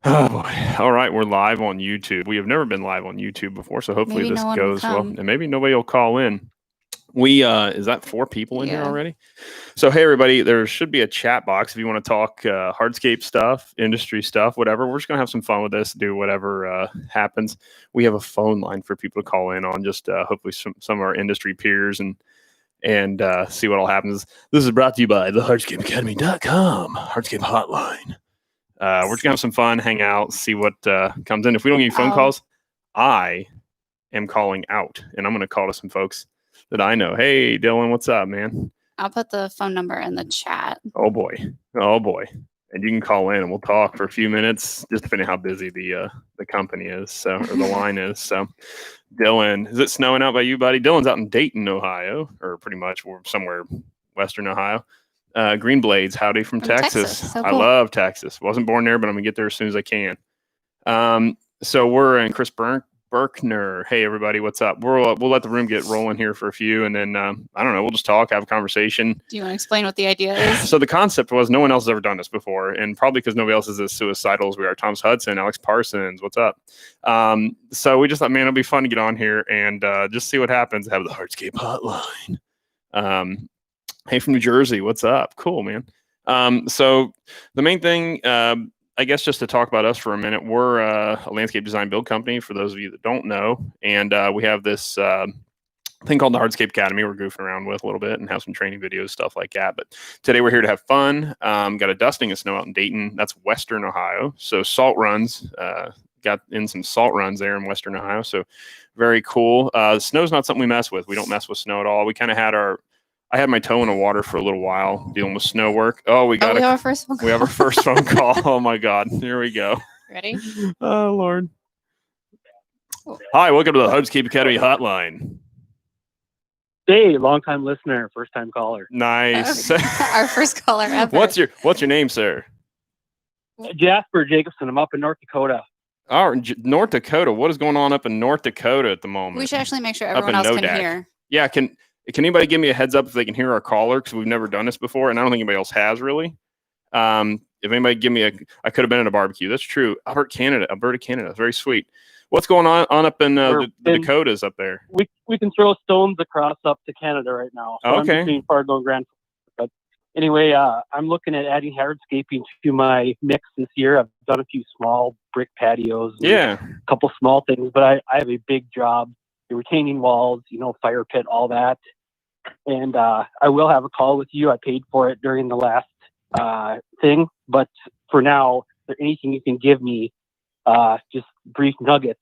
Oh boy. All right, we're live on YouTube. We have never been live on YouTube before, so hopefully Maybe this no one will goes well. come. And maybe nobody will call in. We is that 4 people in here Yeah. already? So hey everybody, there should be a chat box if you want to talk hardscape stuff, industry stuff, whatever. We're just gonna have some fun with this, do whatever happens. We have a phone line for people to call in on, just hopefully some of our industry peers and see what all happens. This is brought to you by thehardscapeacademy.com, Hardscape Hotline. We're just gonna have some fun, hang out, see what comes in. If we don't get any phone calls, I am calling out, and I'm gonna call to some folks that I know. Hey, Dylan, what's up, man? I'll put the phone number in the chat. Oh boy, and you can call in, and we'll talk for a few minutes, just depending how busy the company is, so or the line is. So, Dylan, is it snowing out by you, buddy? Dylan's out in Dayton, Ohio, or pretty much we're somewhere western Ohio. Green Blades, howdy from Texas. So I cool. love Texas. Wasn't born there, but I'm gonna get there as soon as I can. So we're in Chris Berkner. Hey everybody, what's up? We'll let the room get rolling here for a few, and then I don't know, we'll just talk, have a conversation. Do you want to explain what the idea is? So the concept was no one else has ever done this before, and probably because nobody else is as suicidal as we are. Thomas Hudson, Alex Parsons, what's up? So we just thought, man, it'll be fun to get on here and just see what happens. Have the Hardscape hotline. Hey, from New Jersey, what's up? Cool, man. So the main thing, I guess, just to talk about us for a minute, we're a landscape design build company, for those of you that don't know. And we have this thing called the Hardscape Academy we're goofing around with a little bit and have some training videos, stuff like that. But today we're here to have fun. Got a dusting of snow out in Dayton. That's Western Ohio. So salt runs, got in some salt runs there in Western Ohio. So very cool. Snow's not something we mess with. We don't mess with snow at all. We kind of had I had my toe in the water for a little while dealing with snow work. Oh, we have our first phone call. We have our first phone call. Oh my God. Here we go. Ready? Oh Lord. Hi, welcome to the Hardscape Academy hotline. Hey, long-time listener, first-time caller. Nice. Our first caller ever. What's your name, sir? Jasper Jacobson. I'm up in North Dakota. Oh, North Dakota. What is going on up in North Dakota at the moment? We should actually make sure everyone else can hear. Yeah, can anybody give me a heads up if they can hear our caller? Because we've never done this before, and I don't think anybody else has really. If anybody give me I could have been at a barbecue. That's true. Alberta, Canada. Very sweet. What's going on up in the Dakotas up there? We can throw stones across up to Canada right now. So okay. I'm between Fargo and Grand. But anyway, I'm looking at adding hardscaping to my mix this year. I've done a few small brick patios. Yeah. A couple small things, but I have a big job. The retaining walls, fire pit, all that. And I will have a call with you. I paid for it during the last thing. But for now, is there anything you can give me? Just brief nuggets,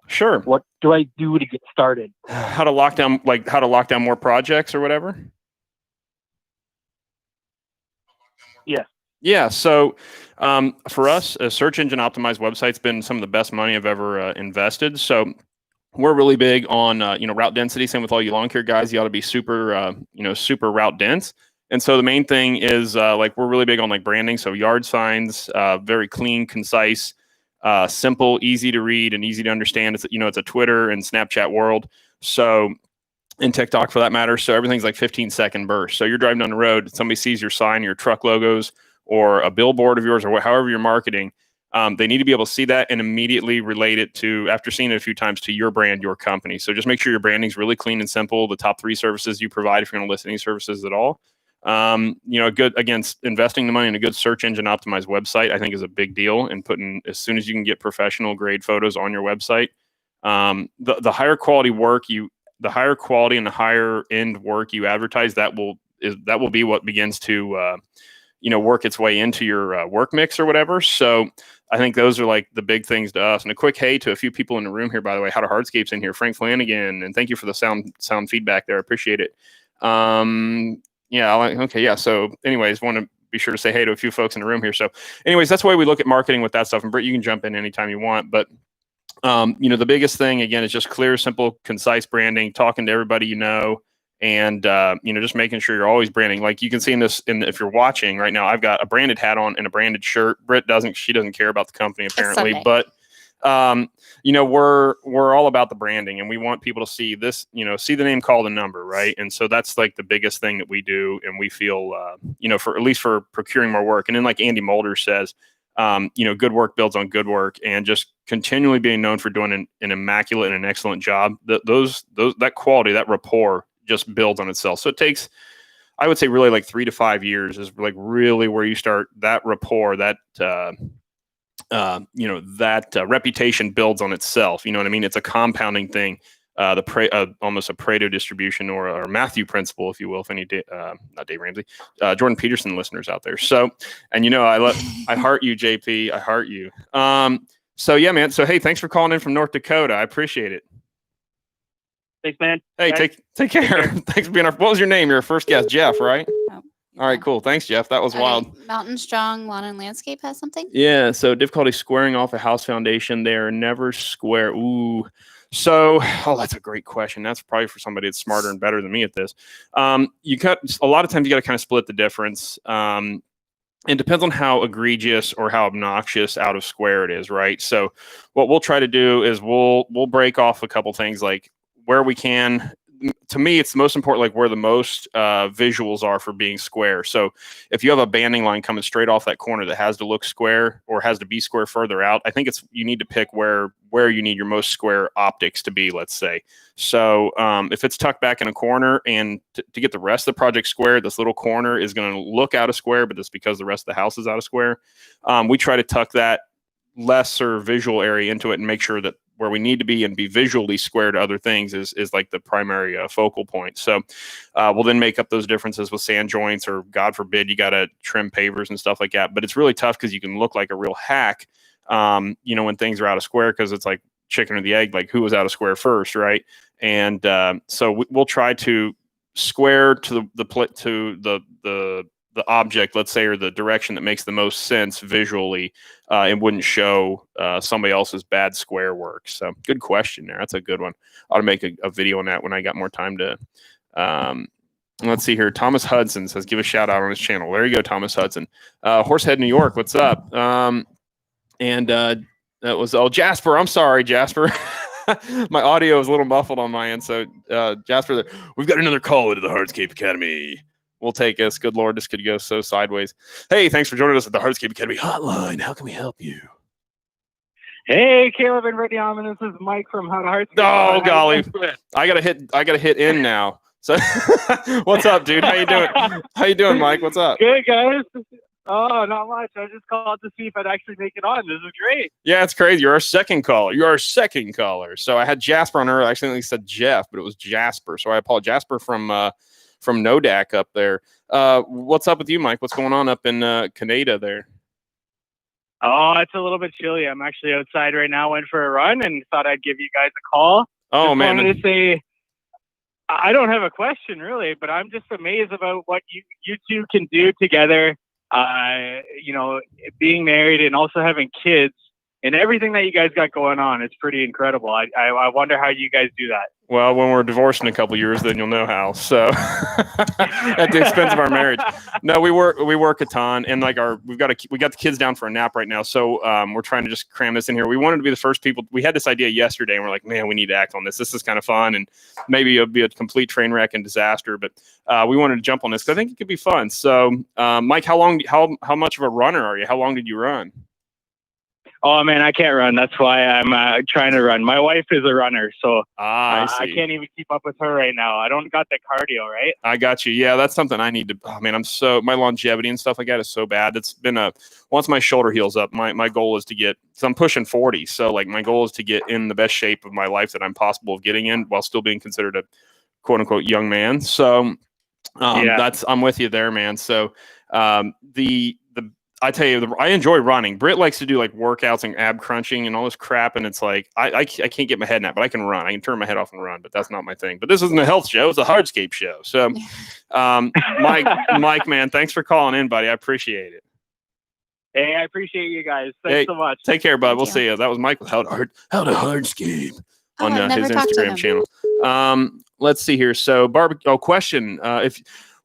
Sure. What do I do to get started? How to lock down more projects or whatever? Yes. Yeah. So for us, a search engine optimized website's been some of the best money I've ever invested. So we're really big on route density. Same with all you lawn care guys. You ought to be super super route dense. And so the main thing is we're really big on branding. So yard signs, very clean, concise, simple, easy to read, and easy to understand. It's a Twitter and Snapchat world. So, and TikTok for that matter. So everything's 15-second bursts. So you're driving down the road, somebody sees your sign, your truck logos, or a billboard of yours, or however you're marketing. They need to be able to see that and immediately relate it to, after seeing it a few times, to your brand, your company. So just make sure your branding's really clean and simple. The top 3 services you provide, if you're going to list any investing the money in a good search engine optimized website, I think, is a big deal. And putting, as soon as you can get professional grade photos on your website, the higher quality work the higher quality and the higher end work you advertise, that will be what begins to work its way into your work mix or whatever. So I think those are the big things to us. And a quick hey to a few people in the room here, by the way. How to Hardscape's in here. Frank Flanagan, and thank you for the sound feedback there. I appreciate it. Yeah. So anyways, want to be sure to say hey to a few folks in the room here. So anyways, that's the way we look at marketing with that stuff. And Britt, you can jump in anytime you want. But, the biggest thing, again, is just clear, simple, concise branding, talking to everybody and, just making sure you're always branding. Like you can see if you're watching right now, I've got a branded hat on and a branded shirt. Britt she doesn't care about the company apparently, but we're all about the branding, and we want people to see this, see the name, call the number, right? And so that's the biggest thing that we do, and we feel, for at least for procuring more work. And then like Andy Mulder says, good work builds on good work, and just continually being known for doing an immaculate and an excellent job. That quality, that rapport just builds on itself. So it takes, I would say, really like 3 to 5 years is like really where you start that rapport, that reputation builds on itself. You know what I mean? It's a compounding thing. Almost a Pareto distribution or a Matthew principle, if you will, if any, not Dave Ramsey, Jordan Peterson listeners out there. So, and I heart you, JP. I heart you. So yeah, man. So, hey, thanks for calling in from North Dakota. I appreciate it. Thanks, man. Hey, take care. Thanks for being what was your name? Your first guest, Jeff, right? Oh, all right, cool. Thanks, Jeff. That was wild. Mountain Strong Lawn and Landscape has something? Yeah. So difficulty squaring off a house foundation. They are never square. Ooh. So, that's a great question. That's probably for somebody that's smarter and better than me at this. A lot of times you got to kind of split the difference. It depends on how egregious or how obnoxious out of square it is, right? So what we'll try to do is we'll break off a couple things, like where we can. To me, it's the most important, like where the most visuals are for being square. So if you have a banding line coming straight off that corner that has to look square or has to be square further out, I think you need to pick where you need your most square optics to be, let's say. So if it's tucked back in a corner, and to get the rest of the project square, this little corner is going to look out of square, but that's because the rest of the house is out of square. We try to tuck that lesser visual area into it and make sure that where we need to be and be visually square to other things is like the primary focal point. So we'll then make up those differences with sand joints, or God forbid, you got to trim pavers and stuff like that. But it's really tough because you can look like a real hack, when things are out of square, because it's like chicken or the egg, like who was out of square first, right? And so we'll try to square to the object, let's say, or the direction that makes the most sense visually, and wouldn't show somebody else's bad square work. So good question there. That's a good one. I ought to make a video on that when I got more time to. Let's see here. Thomas Hudson says, give a shout out on his channel. There you go, Thomas Hudson. Horsehead, New York. What's up? That was, Jasper. I'm sorry, Jasper. My audio is a little muffled on my end. So Jasper, we've got another call into the Hardscape Academy. We'll take us. Good Lord, this could go so sideways. Hey, thanks for joining us at the Hardscape Academy Hotline. How can we help you? Hey, Caleb and Britt, this is Mike from How to Hardscape. Oh, golly. I gotta hit in now. So what's up, dude? How you doing? How you doing, Mike? What's up? Good, guys. Oh, not much. I just called to see if I'd actually make it on. This is great. Yeah, it's crazy. You're our second caller. So I had Jasper on earlier. I accidentally said Jeff, but it was Jasper. So I apologize. Jasper from Nodak up there. What's up with you, Mike? What's going on up in Canada there? Oh, it's a little bit chilly. I'm actually outside right now. Went for a run and thought I'd give you guys a call. Oh, just man. Wanted to say, I don't have a question really, but I'm just amazed about what you two can do together. Being married and also having kids and everything that you guys got going on. It's pretty incredible. I wonder how you guys do that. Well, when we're divorced in a couple of years, then you'll know how. So at the expense of our marriage. No, we work a ton, and like we got the kids down for a nap right now. So we're trying to just cram this in here. We wanted to be the first people. We had this idea yesterday, and we're like, man, we need to act on this. This is kind of fun, and maybe it'll be a complete train wreck and disaster. But we wanted to jump on this because I think it could be fun. So, Mike, how much of a runner are you? How long did you run? Oh man, I can't run. That's why I'm trying to run. My wife is a runner, so I can't even keep up with her right now. I don't got the cardio, right? I got you. Yeah, that's something I need to. Oh man, my longevity and stuff like that is so bad. It's been once my shoulder heals up, my goal is to get. So I'm pushing 40, so like my goal is to get in the best shape of my life that I'm possible of getting in while still being considered a quote unquote young man. So I'm with you there, man. So I tell you, I enjoy running. Britt likes to do like workouts and ab crunching and all this crap. And it's like, I can't get my head in that, but I can run. I can turn my head off and run, but that's not my thing. But this isn't a health show. It's a Hardscape show. So Mike, man, thanks for calling in, buddy. I appreciate it. Hey, I appreciate you guys. Thanks so much. Take care, bud. We'll see you. That was Mike with How to Hardscape on his Instagram channel. Let's see here. So question.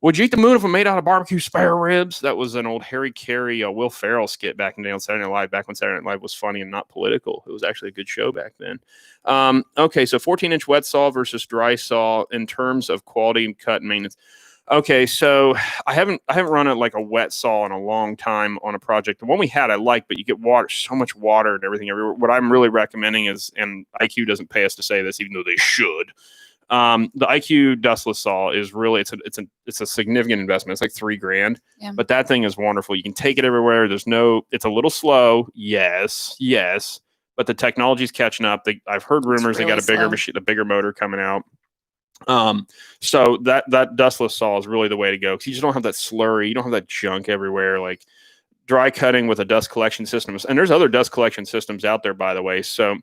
Would you eat the moon if it made out of barbecue spare ribs? That was an old Harry Carey, Will Ferrell skit back in the day on Saturday Night Live, back when Saturday Night Live was funny and not political. It was actually a good show back then. Okay, so 14-inch wet saw versus dry saw in terms of quality and cut and maintenance. Okay, so I haven't run it like a wet saw in a long time on a project. The one we had I like, but you get so much water and everything everywhere. What I'm really recommending is, and IQ doesn't pay us to say this, even though they should. The IQ dustless saw is really it's a significant investment. It's like $3,000, but that thing is wonderful. You can take it everywhere. It's a little slow, yes, but the technology's catching up. I've heard rumors they got a bigger machine, a bigger motor coming out. So that dustless saw is really the way to go, because you just don't have that slurry, you don't have that junk everywhere. Like dry cutting with a dust collection system, and there's other dust collection systems out there, by the way. So,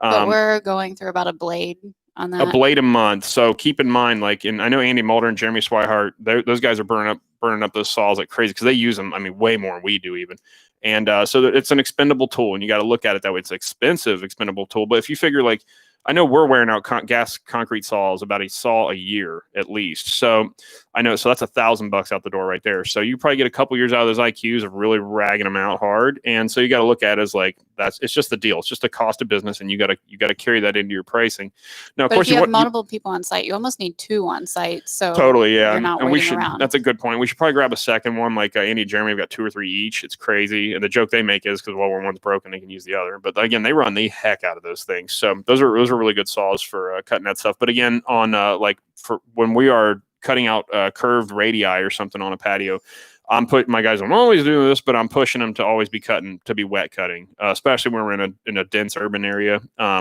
but we're going through about a blade on that. A blade a month. So keep in mind, like, and I know Andy Mulder and Jeremy Swihart, those guys are burning up those saws like crazy, because they use them. I mean, way more than we do even. And so it's an expendable tool, and you got to look at it that way. It's an expensive, expendable tool. But if you figure, like, I know we're wearing out gas concrete saws about a saw a year at least. So I know, so that's $1,000 out the door right there. So you probably get a couple years out of those IQs of really ragging them out hard. And so you got to look at it as like, it's just the deal. It's just the cost of business, and you got to carry that into your pricing. Now, of course, if you have multiple people on site, you almost need 2 on site. So totally, yeah. You're not waiting around. That's a good point. We should probably grab a second one, like Andy and Jeremy have got 2 or 3 each. It's crazy. And the joke they make is, because when one's broken, they can use the other. But again, they run the heck out of those things. So those are really good saws for cutting that stuff. But again, on like for when we are cutting out curved radii or something on a patio, I'm putting my guys, I'm always doing this, but I'm pushing them to always be cutting, to be wet cutting, especially when we're in a dense urban area.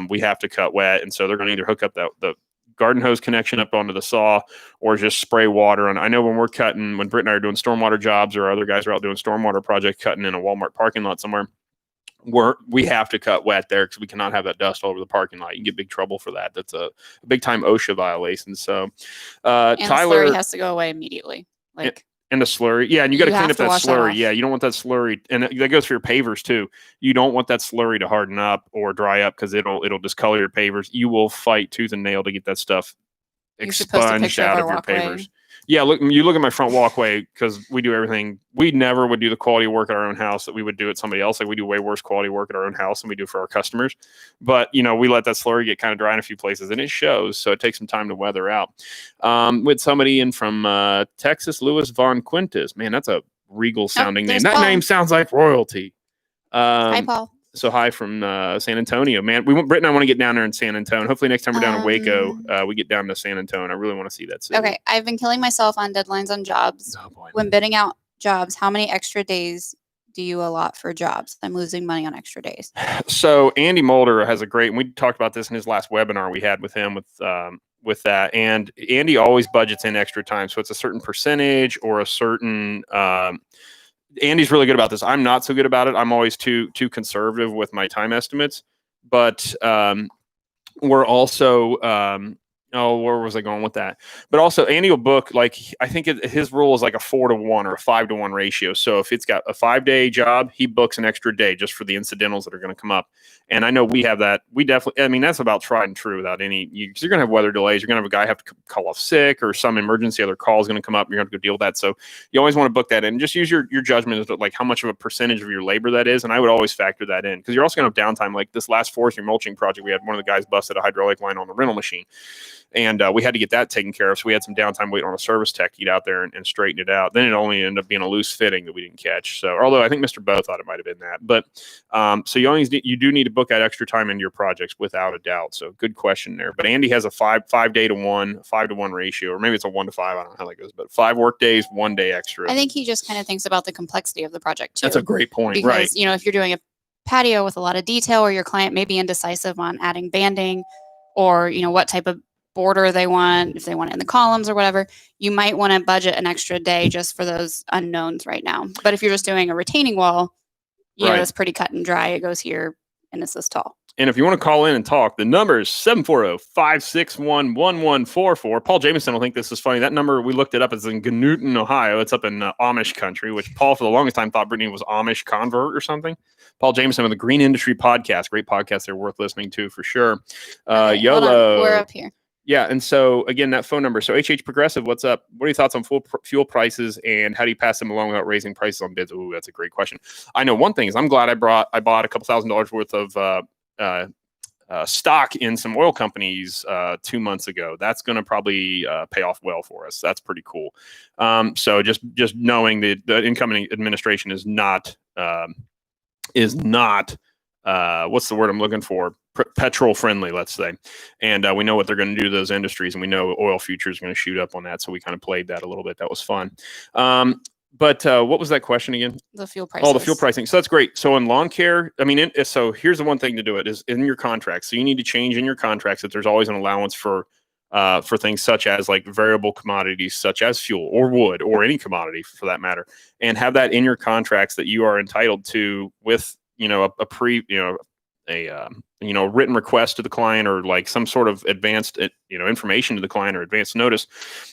We have to cut wet. And so they're going to either hook up the garden hose connection up onto the saw, or just spray water on. I know when we're cutting, when Britt and I are doing stormwater jobs, or other guys are out doing stormwater project cutting in a Walmart parking lot somewhere, we have to cut wet there, because we cannot have that dust all over the parking lot. You can get big trouble for that. That's a big time OSHA violation. So and Tyler, the slurry has to go away immediately. And the slurry, yeah, and you got to clean up that slurry. Yeah, you don't want that slurry, and that goes for your pavers too. You don't want that slurry to harden up or dry up, because it'll discolor your pavers. You will fight tooth and nail to get that stuff expunged out of your pavers. Yeah, you look at my front walkway, because we do everything. We never would do the quality work at our own house that we would do at somebody else. Like, we do way worse quality work at our own house than we do for our customers. But, we let that slurry get kind of dry in a few places, and it shows. So it takes some time to weather out. With somebody in from Texas, Louis Von Quintus. Man, that's a regal sounding name. That name sounds like royalty. Hi, Paul. So hi from San Antonio, man. Britt and I want to get down there in San Antonio. Hopefully next time we're down in Waco, we get down to San Antonio. I really want to see that city. Okay, I've been killing myself on deadlines on jobs. Oh, boy. When bidding out jobs, how many extra days do you allot for jobs? I'm losing money on extra days. So Andy Mulder has a great, and we talked about this in his last webinar we had with him with that. And Andy always budgets in extra time. So it's a certain percentage or a certain Andy's really good about this. I'm not so good about it. I'm always too conservative with my time estimates. But we're also where was I going with that? But also Andy will book, like, I think his rule is like a 4-to-1 or a 5-to-1 ratio. So if it's got a 5-day job, he books an extra day just for the incidentals that are going to come up. And I know we have that. We definitely, I mean, that's about tried and true without any, because you're going to have weather delays. You're going to have a guy have to call off sick, or some emergency, other call is going to come up. You're going to have to go deal with that. So you always want to book that in. Just use your judgment as to like how much of a percentage of your labor that is. And I would always factor that in, because you're also going to have downtime. Like this last forestry mulching project, we had one of the guys busted a hydraulic line on the rental machine. And we had to get that taken care of. So we had some downtime waiting on a service tech to get out there and straighten it out. Then it only ended up being a loose fitting that we didn't catch. So, although I think Mr. Bo thought it might have been that. But so you do need to book that extra time into your projects without a doubt. So good question there. But Andy has a 5-to-1 ratio, or maybe it's a 1-to-5. I don't know how that goes, but 5 work days, 1 day extra. I think he just kind of thinks about the complexity of the project too. That's a great point, because, right? If you're doing a patio with a lot of detail, or your client may be indecisive on adding banding, or what type of border they want, if they want it in the columns or whatever, you might want to budget an extra day just for those unknowns right now. But if you're just doing a retaining wall, it's pretty cut and dry. It goes here and it's this tall. And if you want to call in and talk, the number is 740-561-1144. Paul Jameson will think this is funny. That number, we looked it up. It's in Gnewton, Ohio. It's up in Amish country, which Paul, for the longest time, thought Brittany was Amish convert or something. Paul Jameson with the Green Industry Podcast. Great podcast. They're worth listening to for sure. YOLO. We're up here. Yeah, and so, again, that phone number. So, HH Progressive, what's up? What are your thoughts on fuel prices, and how do you pass them along without raising prices on bids? Ooh, that's a great question. I know one thing is I'm glad I bought a couple $1,000s worth of stock in some oil companies 2 months ago. That's going to probably pay off well for us. That's pretty cool. So just knowing that the incoming administration is not what's the word I'm looking for? Petrol friendly, let's say. And we know what they're going to do to those industries, and we know oil futures are going to shoot up on that. So we kind of played that a little bit. That was fun. But what was that question again? The fuel prices. Oh, the fuel pricing. So that's great. So in lawn care, I mean, so here's the one thing to do it is in your contracts. So you need to change in your contracts that there's always an allowance for things such as like variable commodities, such as fuel or wood or any commodity for that matter, and have that in your contracts that you are entitled to with, a written request to the client or like some sort of advanced, information to the client or advanced notice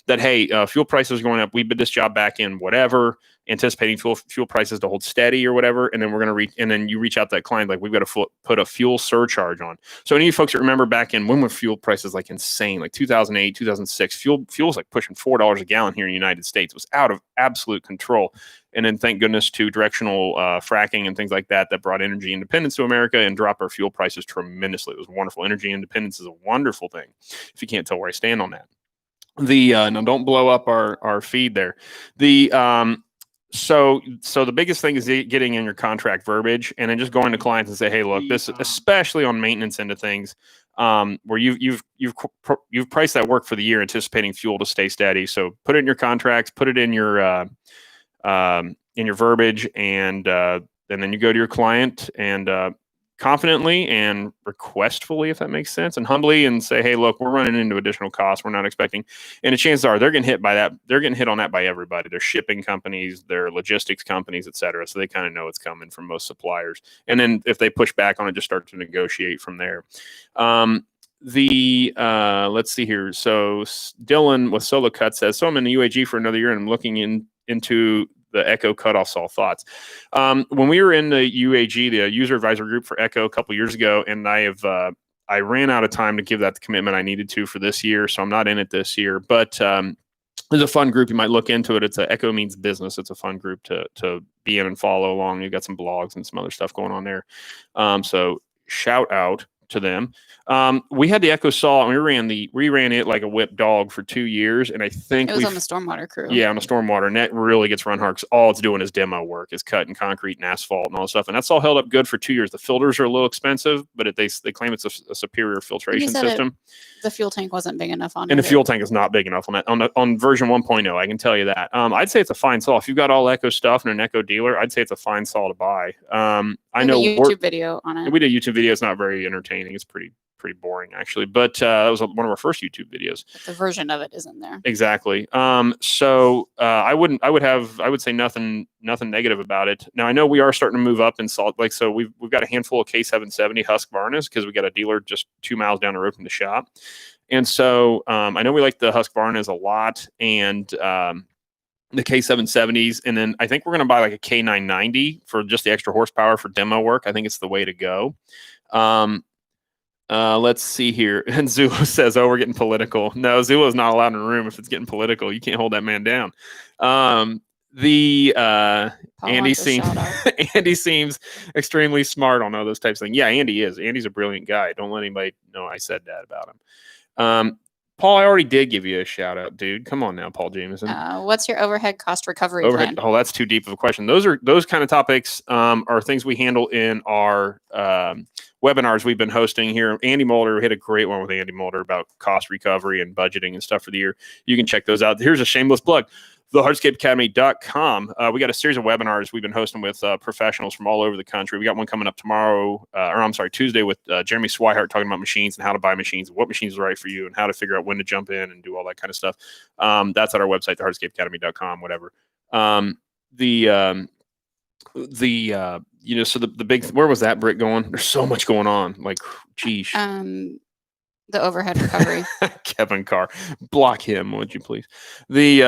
that, hey, fuel prices are going up. We bid this job back in whatever, anticipating fuel prices to hold steady or whatever. And then we're going to and then you reach out to that client, like we've got to put a fuel surcharge on. So any of you folks that remember back in when were fuel prices like insane, like 2008, 2006, fuel was like pushing $4 a gallon here in the United States. It was out of absolute control. And then thank goodness to directional fracking and things like that brought energy independence to America and dropped our fuel prices tremendously. It was wonderful. Energy independence is a wonderful thing. If you can't tell where I stand on that. Now don't blow up our feed there. So the biggest thing is getting in your contract verbiage and then just going to clients and say, hey, look, this, especially on maintenance end of things, where you've priced that work for the year, anticipating fuel to stay steady. So put it in your contracts, put it in your verbiage, and then you go to your client and confidently and requestfully, if that makes sense, and humbly, and say, hey, look, we're running into additional costs we're not expecting. And the chances are they're getting hit by that. They're getting hit on that by everybody. Their shipping companies, their logistics companies, et cetera. So they kind of know it's coming from most suppliers. And then if they push back on it, just start to negotiate from there. Let's see here. So Dylan with Solo Cut says, so I'm in the UAG for another year and I'm looking into the Echo cutoffs. All thoughts. When we were in the UAG, the user advisor group for Echo a couple years ago, and I ran out of time to give that the commitment I needed to for this year, so I'm not in it this year. But there's a fun group. You might look into it. It's Echo Means Business. It's a fun group to be in and follow along. You've got some blogs and some other stuff going on there. So shout out to them. We had the Echo Saw and we ran it like a whipped dog for 2 years. And I think it was on the stormwater crew. Yeah, on the stormwater. And that really gets run hard because all it's doing is demo work, is cutting concrete and asphalt and all that stuff. And that's all held up good for 2 years. The filters are a little expensive, but they claim it's a superior filtration system. The fuel tank wasn't big enough on it. And the fuel tank is not big enough on that. On version 1.0, I can tell you that. I'd say it's a fine saw. If you've got all Echo stuff and an Echo dealer, I'd say it's a fine saw to buy. I know a YouTube video on it. We did a YouTube video. It's not very entertaining. It's pretty boring actually, but that was one of our first YouTube videos. But the version of it isn't there. Exactly. So I would say nothing negative about it. Now I know we are starting to move up in Salt Lake, so we've got a handful of K770 Husqvarnas because we got a dealer just 2 miles down the road from the shop, and so I know we like the Husqvarnas a lot, and the K770s, and then I think we're going to buy like a K990 for just the extra horsepower for demo work. I think it's the way to go. Let's see here. And Zula says, oh, we're getting political. No, Zula's not allowed in the room if it's getting political. You can't hold that man down. Andy seems extremely smart on all those types of things. Yeah, Andy is. Andy's a brilliant guy. Don't let anybody know I said that about him. Paul, I already did give you a shout out, dude. Come on now, Paul Jameson. What's your overhead cost recovery plan? Oh, that's too deep of a question. Those kind of topics are things we handle in our webinars we've been hosting here. Andy Mulder hit a great one with Andy Mulder about cost recovery and budgeting and stuff for the year. You can check those out. Here's a shameless plug. thehardscapeacademy.com. We got a series of webinars we've been hosting with professionals from all over the country. We got one coming up Tuesday with Jeremy Swihart talking about machines and how to buy machines, what machines are right for you, and how to figure out when to jump in and do all that kind of stuff. That's at our website, thehardscapeacademy.com, whatever. So the big, where was that Britt going? There's so much going on. Like, geez. The overhead recovery. Kevin Carr, block him, would you please? The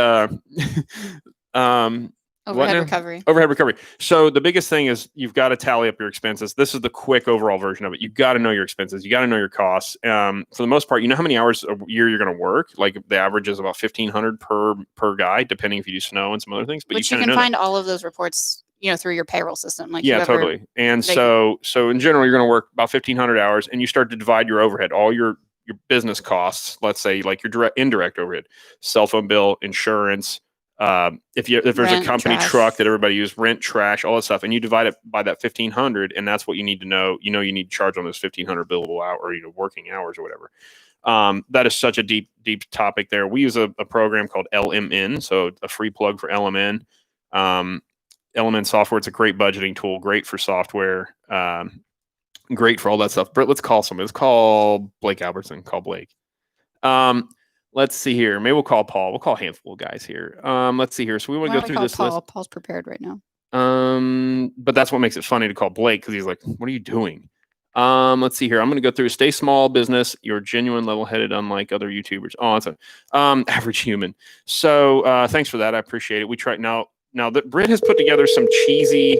overhead recovery. So the biggest thing is you've got to tally up your expenses. This is the quick overall version of it. You've got to know your expenses. You got to know your costs. For the most part, you know how many hours a year you're going to work. Like the average is about 1,500 per guy, depending if you do snow and some other things. But you can find all of those reports through your payroll system. Like yeah, totally. And so in general, you're going to work about 1,500 hours, and you start to divide your overhead, all your business costs. Let's say like your indirect overhead, cell phone bill, insurance. If there's Rent, a company trash. truck that everybody uses, rent, trash, all that stuff, and you divide it by that 1,500, and that's what you need to know. You need to charge on those 1,500 billable hour or working hours or whatever. That is such a deep topic there. We use a program called LMN, so a free plug for LMN. LMN software, it's a great budgeting tool, great for software, great for all that stuff. Britt, let's call somebody. Let's call Blake Albertson. Call Blake. Let's see here. Maybe we'll call Paul. We'll call a handful of guys here. Let's see here. So we want to go through this list. Paul's prepared right now. But that's what makes it funny to call Blake, because he's like, what are you doing? Let's see here. I'm going to go through stay small business. You're genuine, level-headed, unlike other YouTubers. Oh, that's average human. So thanks for that. I appreciate it. We try now that Britt has put together some cheesy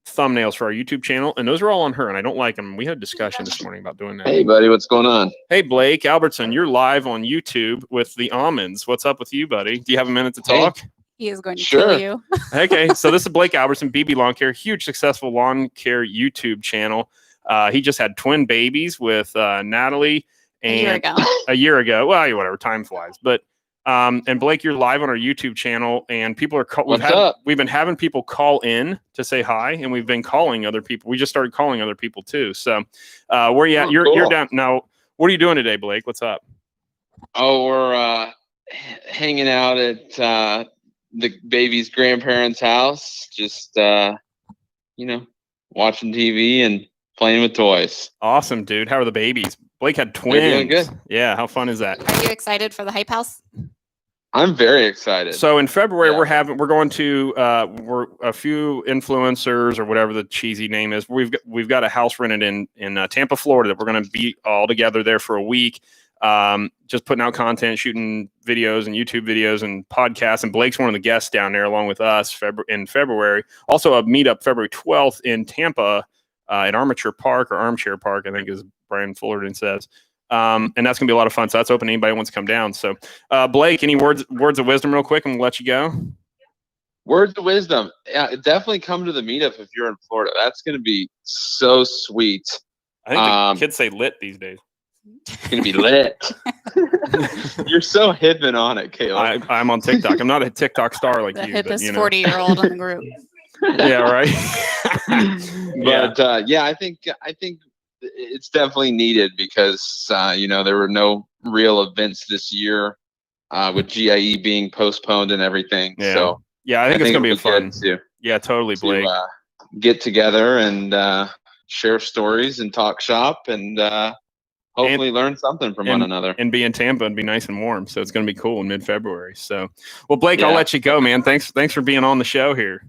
thumbnails for our YouTube channel, and those are all on her, and I don't like them. We had a discussion this morning about doing that. Hey, buddy, what's going on? Hey, Blake Albertson, you're live on YouTube with the almonds. What's up with you, buddy? Do you have a minute to talk? He is going to kill you. Okay, so this is Blake Albertson, BB Lawn Care, huge successful lawn care YouTube channel. He just had twin babies with Natalie and a year ago. Well, whatever, time flies. But and Blake, you're live on our YouTube channel, and people are we've been having people call in to say hi, and we've been calling other people. We just started calling other people too. So where are you at? You're down now. What are you doing today, Blake? What's up? Oh, we're hanging out at the baby's grandparents' house, just watching TV and playing with toys. Awesome, dude. How are the babies? Blake had twins. They're doing good. Yeah, how fun is that? Are you excited for the Hype House? I'm very excited. So in February, we're going to we're a few influencers or whatever the cheesy name is. We've got a house rented in Tampa, Florida, that we're going to be all together there for a week. Just putting out content, shooting videos and YouTube videos and podcasts. And Blake's one of the guests down there along with us in February. Also a meetup February 12th in Tampa at Armature Park, or Armchair Park, I think as Brian Fullerton says. And that's gonna be a lot of fun. So that's open to anybody who wants to come down. So Blake, any words of wisdom real quick, and we'll let you go. Words of wisdom. Yeah, definitely come to the meetup if you're in Florida. That's gonna be so sweet. I think the kids say lit these days. It's gonna be lit. You're so hip and on it, Caleb. I'm on TikTok. I'm not a TikTok star like the you. hippest 40-year-old in the group. Yeah, right. But I think it's definitely needed because there were no real events this year with GIE being postponed and everything. Yeah. So yeah, I think it's gonna be fun. Yeah, totally, Blake. Get together and share stories and talk shop and hopefully learn something from one another. And be in Tampa and be nice and warm. So it's gonna be cool in mid-February. So well, Blake, I'll let you go, man. Thanks for being on the show here.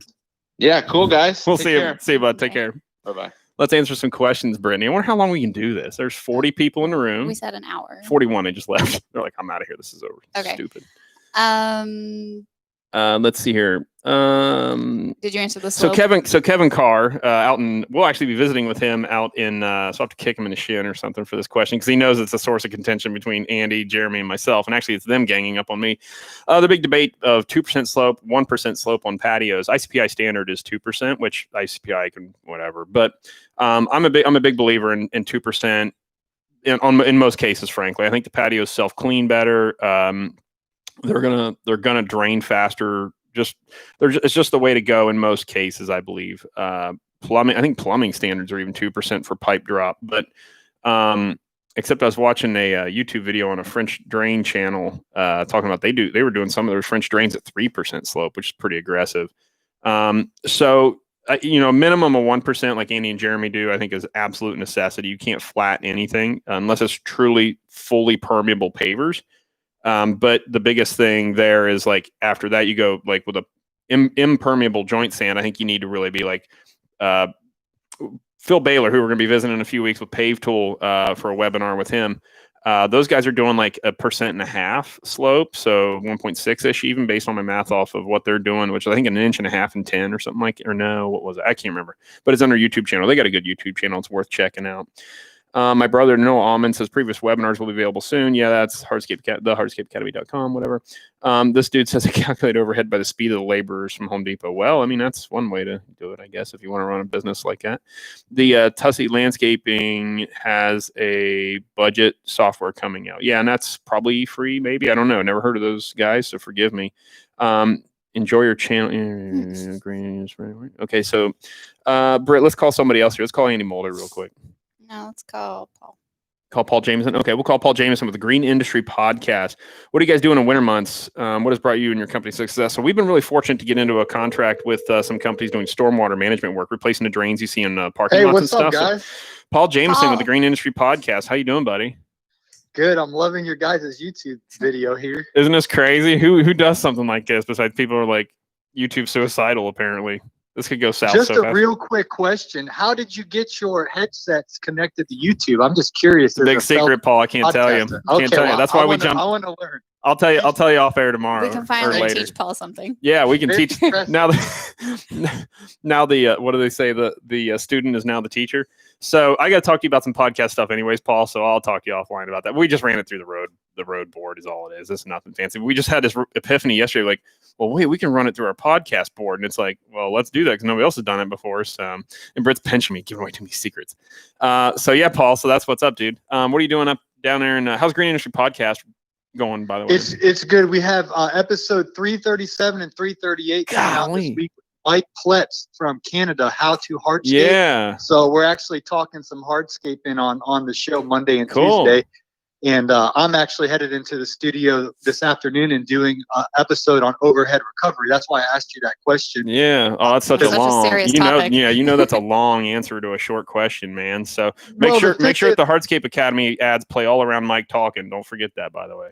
Yeah, cool guys. We'll see you. See you, bud. Take care. Bye-bye. Let's answer some questions, Brittany. I wonder how long we can do this. There's 40 people in the room. We said an hour. 41. They just left. They're like, I'm out of here. This is over. Okay. Stupid. Let's see here. Did you answer the slope? So Kevin Carr we'll actually be visiting with him out in so I'll have to kick him in the shin or something for this question, because he knows it's a source of contention between Andy, Jeremy, and myself, and actually it's them ganging up on me. The big debate of 2% slope, 1% slope on patios. ICPI standard is 2%, which ICPI can whatever, but I'm a big believer in 2% in most cases. Frankly, I think the patios self-clean better. They're gonna drain faster. It's just the way to go in most cases, I believe. Plumbing, I think plumbing standards are even 2% for pipe drop, but except I was watching a YouTube video on a French drain channel talking about they were doing some of their French drains at 3% slope, which is pretty aggressive. So minimum of 1%, like Andy and Jeremy do, I think is absolute necessity. You can't flatten anything unless it's truly fully permeable pavers. But the biggest thing there is, like, after that, you go like with a impermeable joint sand. I think you need to really be like Phil Baylor, who we're going to be visiting in a few weeks with Pave Tool for a webinar with him. Those guys are doing like 1.5% slope, so 1.6-ish, even based on my math off of what they're doing, which I think 1.5 inches and 10 or something like. Or no, what was it? I can't remember. But it's on their YouTube channel. They got a good YouTube channel. It's worth checking out. My brother Noah Almond says previous webinars will be available soon. Yeah, that's Hardscape, the hardscapeacademy.com, whatever. This dude says I calculate overhead by the speed of the laborers from Home Depot. Well, I mean, that's one way to do it, I guess, if you want to run a business like that. The Tussey Landscaping has a budget software coming out. Yeah, and that's probably free, maybe. I don't know. Never heard of those guys, so forgive me. Enjoy your channel. Okay, so Britt, let's call somebody else here. Let's call Andy Mulder real quick. No, let's call Paul. Call Paul Jameson. Okay, we'll call Paul Jameson with the Green Industry Podcast. What are you guys doing in winter months? What has brought you and your company success? So we've been really fortunate to get into a contract with some companies doing stormwater management work, replacing the drains you see in parking lots and stuff. What's up, guys? So, Paul Jameson with the Green Industry Podcast. How you doing, buddy? Good. I'm loving your guys' YouTube video here. Isn't this crazy? Who does something like this besides people who are like YouTube suicidal, apparently? This could go south. Just a real quick question. How did you get your headsets connected to YouTube? I'm just curious. It's a big secret, Paul. I can't tell you. Can't tell you. That's why we jumped. I want to learn. I'll tell you off air tomorrow. We can finally teach Paul something. Yeah, we can teach now. Now the what do they say? The student is now the teacher. So I got to talk to you about some podcast stuff, anyways, Paul. So I'll talk to you offline about that. We just ran it through the road. The road board is all it is. It's nothing fancy. We just had this epiphany yesterday. Like, well, wait, we can run it through our podcast board, and it's like, well, let's do that because nobody else has done it before. So, and Britt's pinching me, giving away too many secrets. So yeah, Paul. So that's what's up, dude. What are you doing up down there? And how's Green Industry Podcast going, by the way? It's good. We have episode 337 and 338 coming out this week. Mike Pletz from Canada, How to Hardscape. Yeah. So we're actually talking some hardscaping on the show Monday and Tuesday. And I'm actually headed into the studio this afternoon and doing an episode on overhead recovery. That's why I asked you that question. Yeah. Oh, that's such a long. Serious topic. That's a long answer to a short question, man. So make sure that the Hardscape Academy ads play all around Mike talking. Don't forget that, by the way.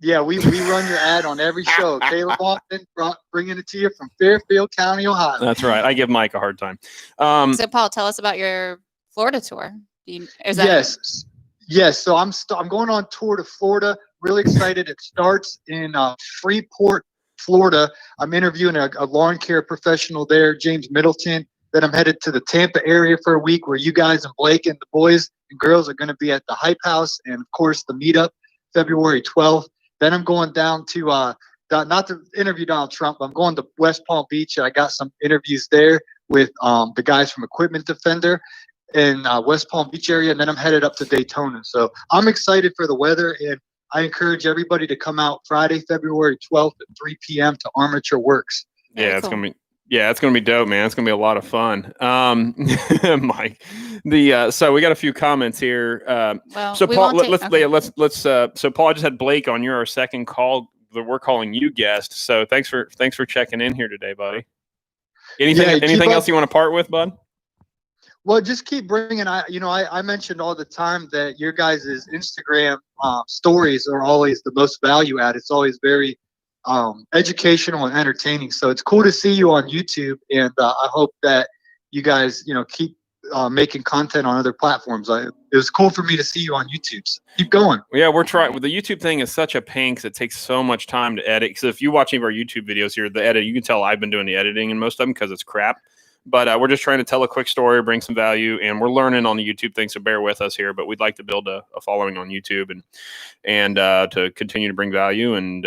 Yeah, we run your ad on every show. Caleb Austin bringing it to you from Fairfield County, Ohio. That's right. I give Mike a hard time. So, Paul, tell us about your Florida tour. Yes. So I'm going on tour to Florida. Really excited. It starts in Freeport, Florida. I'm interviewing a lawn care professional there, James Middleton. Then I'm headed to the Tampa area for a week where you guys and Blake and the boys and girls are going to be at the Hype House and, of course, the meetup February 12th. Then I'm going down to not to interview Donald Trump. I'm going to West Palm Beach. I got some interviews there with the guys from Equipment Defender in West Palm Beach area, and then I'm headed up to Daytona. So I'm excited for the weather, and I encourage everybody to come out Friday, February 12th at 3 p.m. to Armature Works. Yeah, it's gonna be dope, man. It's gonna be a lot of fun. Mike, so we got a few comments here. So Paul, so Paul, I just had Blake on. You're our second call that we're calling you guest. So thanks for checking in here today, buddy. Anything else you want to part with, bud? Well, just keep bringing. I mentioned all the time that your guys' Instagram stories are always the most value add. It's always very educational and entertaining. So it's cool to see you on YouTube, and I hope that you guys, keep making content on other platforms. It was cool for me to see you on YouTube. So keep going. Yeah, we're trying. The YouTube thing is such a pain because it takes so much time to edit. Because if you watch any of our YouTube videos here, the edit, you can tell I've been doing the editing in most of them because it's crap. But we're just trying to tell a quick story, bring some value, and we're learning on the YouTube thing, so bear with us here. But we'd like to build a following on YouTube and to continue to bring value and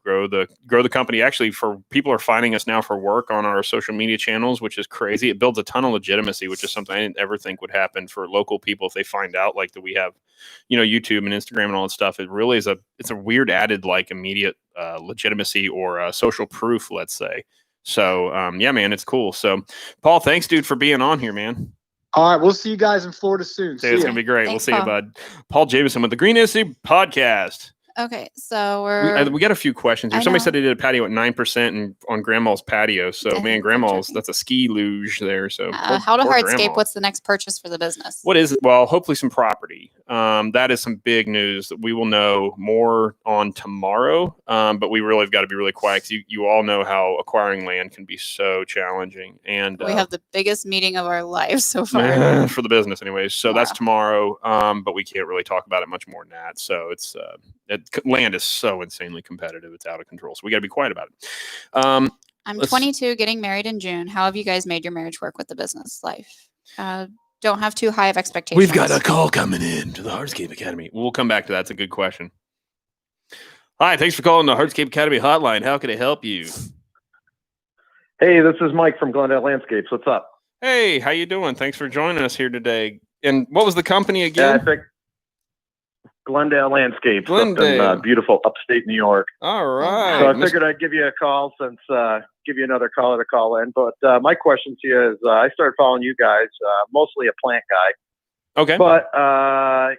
grow the company. Actually, for people are finding us now for work on our social media channels, which is crazy. It builds a ton of legitimacy, which is something I didn't ever think would happen for local people if they find out like that we have, YouTube and Instagram and all that stuff. It really is it's a weird added like immediate legitimacy or social proof, let's say. So, yeah, man, it's cool. So, Paul, thanks, dude, for being on here, man. All right. We'll see you guys in Florida soon. It's going to be great. Thanks, we'll see you, bud. Paul Jameson with the Green Industry Podcast. Okay, so we got a few questions here. Somebody said they did a patio at 9% on Grandma's patio. So, man, Grandma's, that's a ski luge there. So, how to Hardscape? What's the next purchase for the business? What is it? Well, hopefully some property. That is some big news that we will know more on tomorrow. But we really have got to be really quiet because you all know how acquiring land can be so challenging. And we have the biggest meeting of our lives so far for the business, anyways. So that's tomorrow. But we can't really talk about it much more than that. So it's land is so insanely competitive; it's out of control. So we got to be quiet about it. I'm 22, getting married in June. How have you guys made your marriage work with the business life? don't have too high of expectations. We've got a call coming in to the Hardscape Academy. We'll come back to that. It's a good question. Hi, thanks for calling the Hardscape Academy hotline. How can I help you? Hey, this is Mike from Glendale Landscapes. What's up? Hey, how you doing? Thanks for joining us here today. And what was the company again? Yeah, I think Glendale Landscapes, Glendale. Up in beautiful upstate New York. All right. So I figured I'd give you a call since give you another caller to call in. But my question to you is, I started following you guys, mostly a plant guy. Okay. But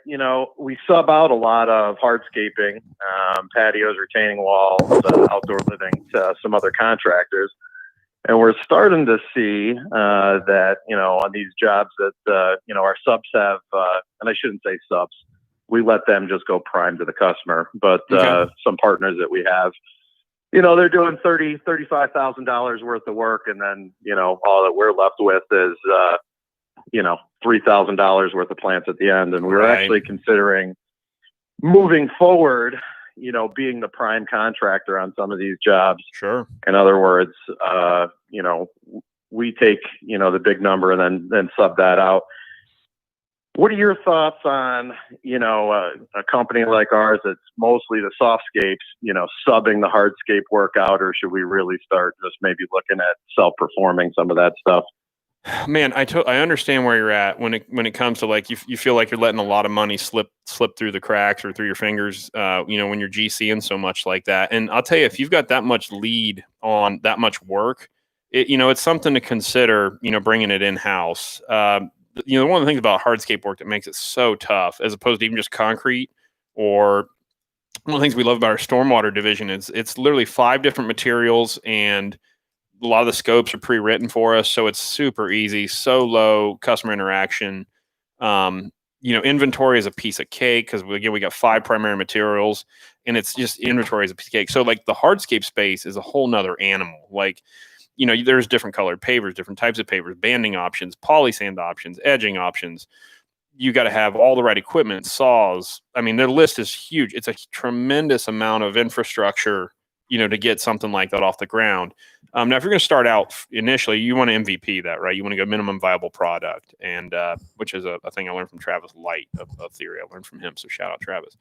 you know, we sub out a lot of hardscaping, patios, retaining walls, outdoor living to some other contractors. And we're starting to see that, you know, on these jobs that, you know, our subs have, and I shouldn't say subs, we let them just go prime to the customer. But some partners that we have, you know, they're doing $35,000 worth of work. And then, you know, all that we're left with is, you know, $3,000 worth of plants at the end. And we were actually considering moving forward, you know, being the prime contractor on some of these jobs. Sure. In other words, you know, we take, you know, the big number and then sub that out. What are your thoughts on, you know, a company like ours that's mostly the softscapes, you know, subbing the hardscape work out, or should we really start just maybe looking at self-performing some of that stuff? Man, I understand where you're at when it comes to, like, you feel like you're letting a lot of money slip through the cracks or through your fingers, you know, when you're GCing so much like that. And I'll tell you, if you've got that much lead on that much work, you know, it's something to consider, you know, bringing it in-house. You know, one of the things about hardscape work that makes it so tough, as opposed to even just concrete, or one of the things we love about our stormwater division is it's literally 5 different materials, and a lot of the scopes are pre-written for us. So it's super easy, so low customer interaction. You know, inventory is a piece of cake because, again, we got 5 primary materials, and it's just inventory is a piece of cake. So, like, the hardscape space is a whole nother animal. Like, you know, there's different colored pavers, different types of pavers, banding options, polysand options, edging options. You got to have all the right equipment, saws. I mean, their list is huge. It's a tremendous amount of infrastructure, you know, to get something like that off the ground. Now, if you're going to start out initially, you want to MVP that, right? You want to go minimum viable product, and which is a thing I learned from Travis Light, a theory I learned from him. So shout out Travis.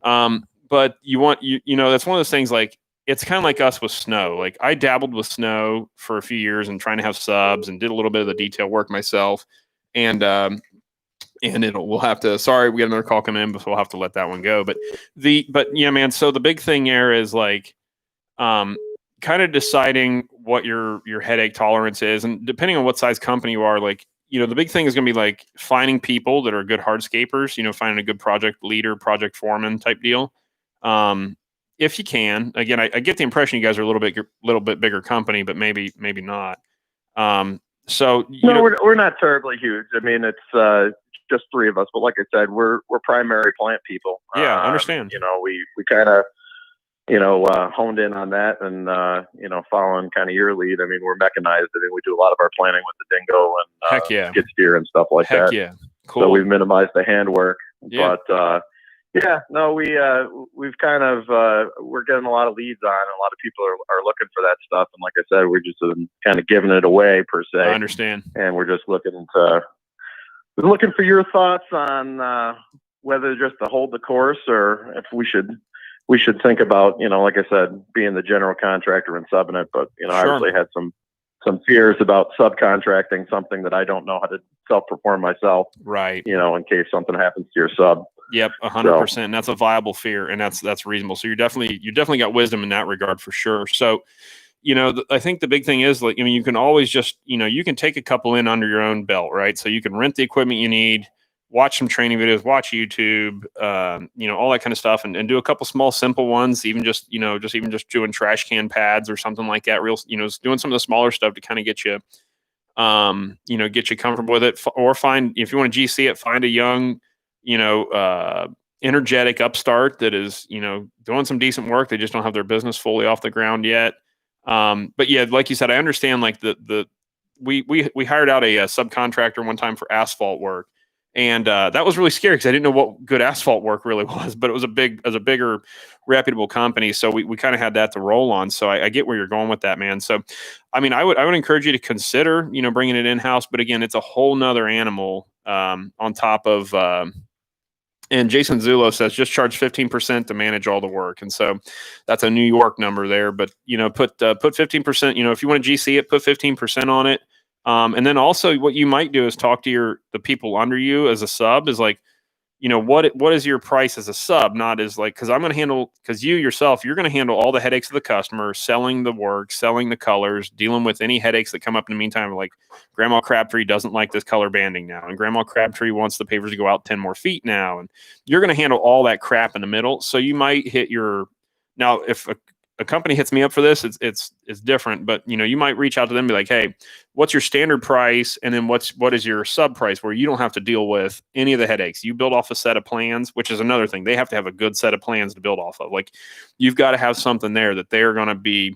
But you want, you know, that's one of those things, like, it's kind of like us with snow. Like, I dabbled with snow for a few years and trying to have subs and did a little bit of the detail work myself. And we'll have to, sorry, we got another call coming in, but we'll have to let that one go. But yeah, man. So the big thing there is, like, kind of deciding what your headache tolerance is. And depending on what size company you are, like, you know, the big thing is going to be, like, finding people that are good hardscapers, you know, finding a good project leader, project foreman type deal. If you can. Again, I get the impression you guys are a little bit bigger company, but maybe not. So no, we're not terribly huge. I mean, it's just 3 of us, but like I said, we're primary plant people. Yeah, I understand. You know, we kind of, you know, honed in on that, and you know, following kind of your lead. I mean, we're mechanized. I mean, we do a lot of our planning with the dingo and skid steer and stuff like that. Yeah, cool. So we've minimized the handwork, yeah. But yeah, no, we've kind of we're getting a lot of leads on, and a lot of people are looking for that stuff. And like I said, we're just kind of giving it away per se. I understand. And we're just looking for your thoughts on whether just to hold the course, or if we should think about, you know, like I said, being the general contractor and subbing it. But, you know, Sure. I obviously had some fears about subcontracting something that I don't know how to self-perform myself. Right. You know, in case something happens to your sub. Yep, 100%. That's a viable fear, and that's reasonable. So you definitely got wisdom in that regard for sure. So, you know, I think the big thing is, like, I mean, you can always just, you know, you can take a couple in under your own belt, right? So you can rent the equipment you need, watch some training videos, watch YouTube, you know, all that kind of stuff, and do a couple small, simple ones, even just doing trash can pads or something like that. Real, you know, doing some of the smaller stuff to kind of get you, you know, get you comfortable with it, or find, if you want to GC it, find a young, you know, energetic upstart that is, you know, doing some decent work. They just don't have their business fully off the ground yet. But yeah, like you said, I understand, like, we hired out a subcontractor one time for asphalt work, And that was really scary because I didn't know what good asphalt work really was, but it was a bigger reputable company. So we kind of had that to roll on. So I get where you're going with that, man. So, I mean, I would encourage you to consider, bringing it in-house, but again, it's a whole nother animal on top of, and Jason Zula says just charge 15% to manage all the work. And so that's a New York number there, but put 15%, if you want to GC it, put 15% on it. And then also what you might do is talk to the people under you as a sub is like, what is your price as a sub? Not as like, cause I'm going to handle, cause you're going to handle all the headaches of the customer, selling the work, selling the colors, dealing with any headaches that come up in the meantime. Like Grandma Crabtree doesn't like this color banding now. And Grandma Crabtree wants the pavers to go out 10 more feet now. And you're going to handle all that crap in the middle. So you might hit now if a company hits me up for this, it's different, but you might reach out to them and be like, hey, what's your standard price? And then what is your sub price where you don't have to deal with any of the headaches? You build off a set of plans, which is another thing. They have to have a good set of plans to build off of. Like you've got to have something there that they're going to be,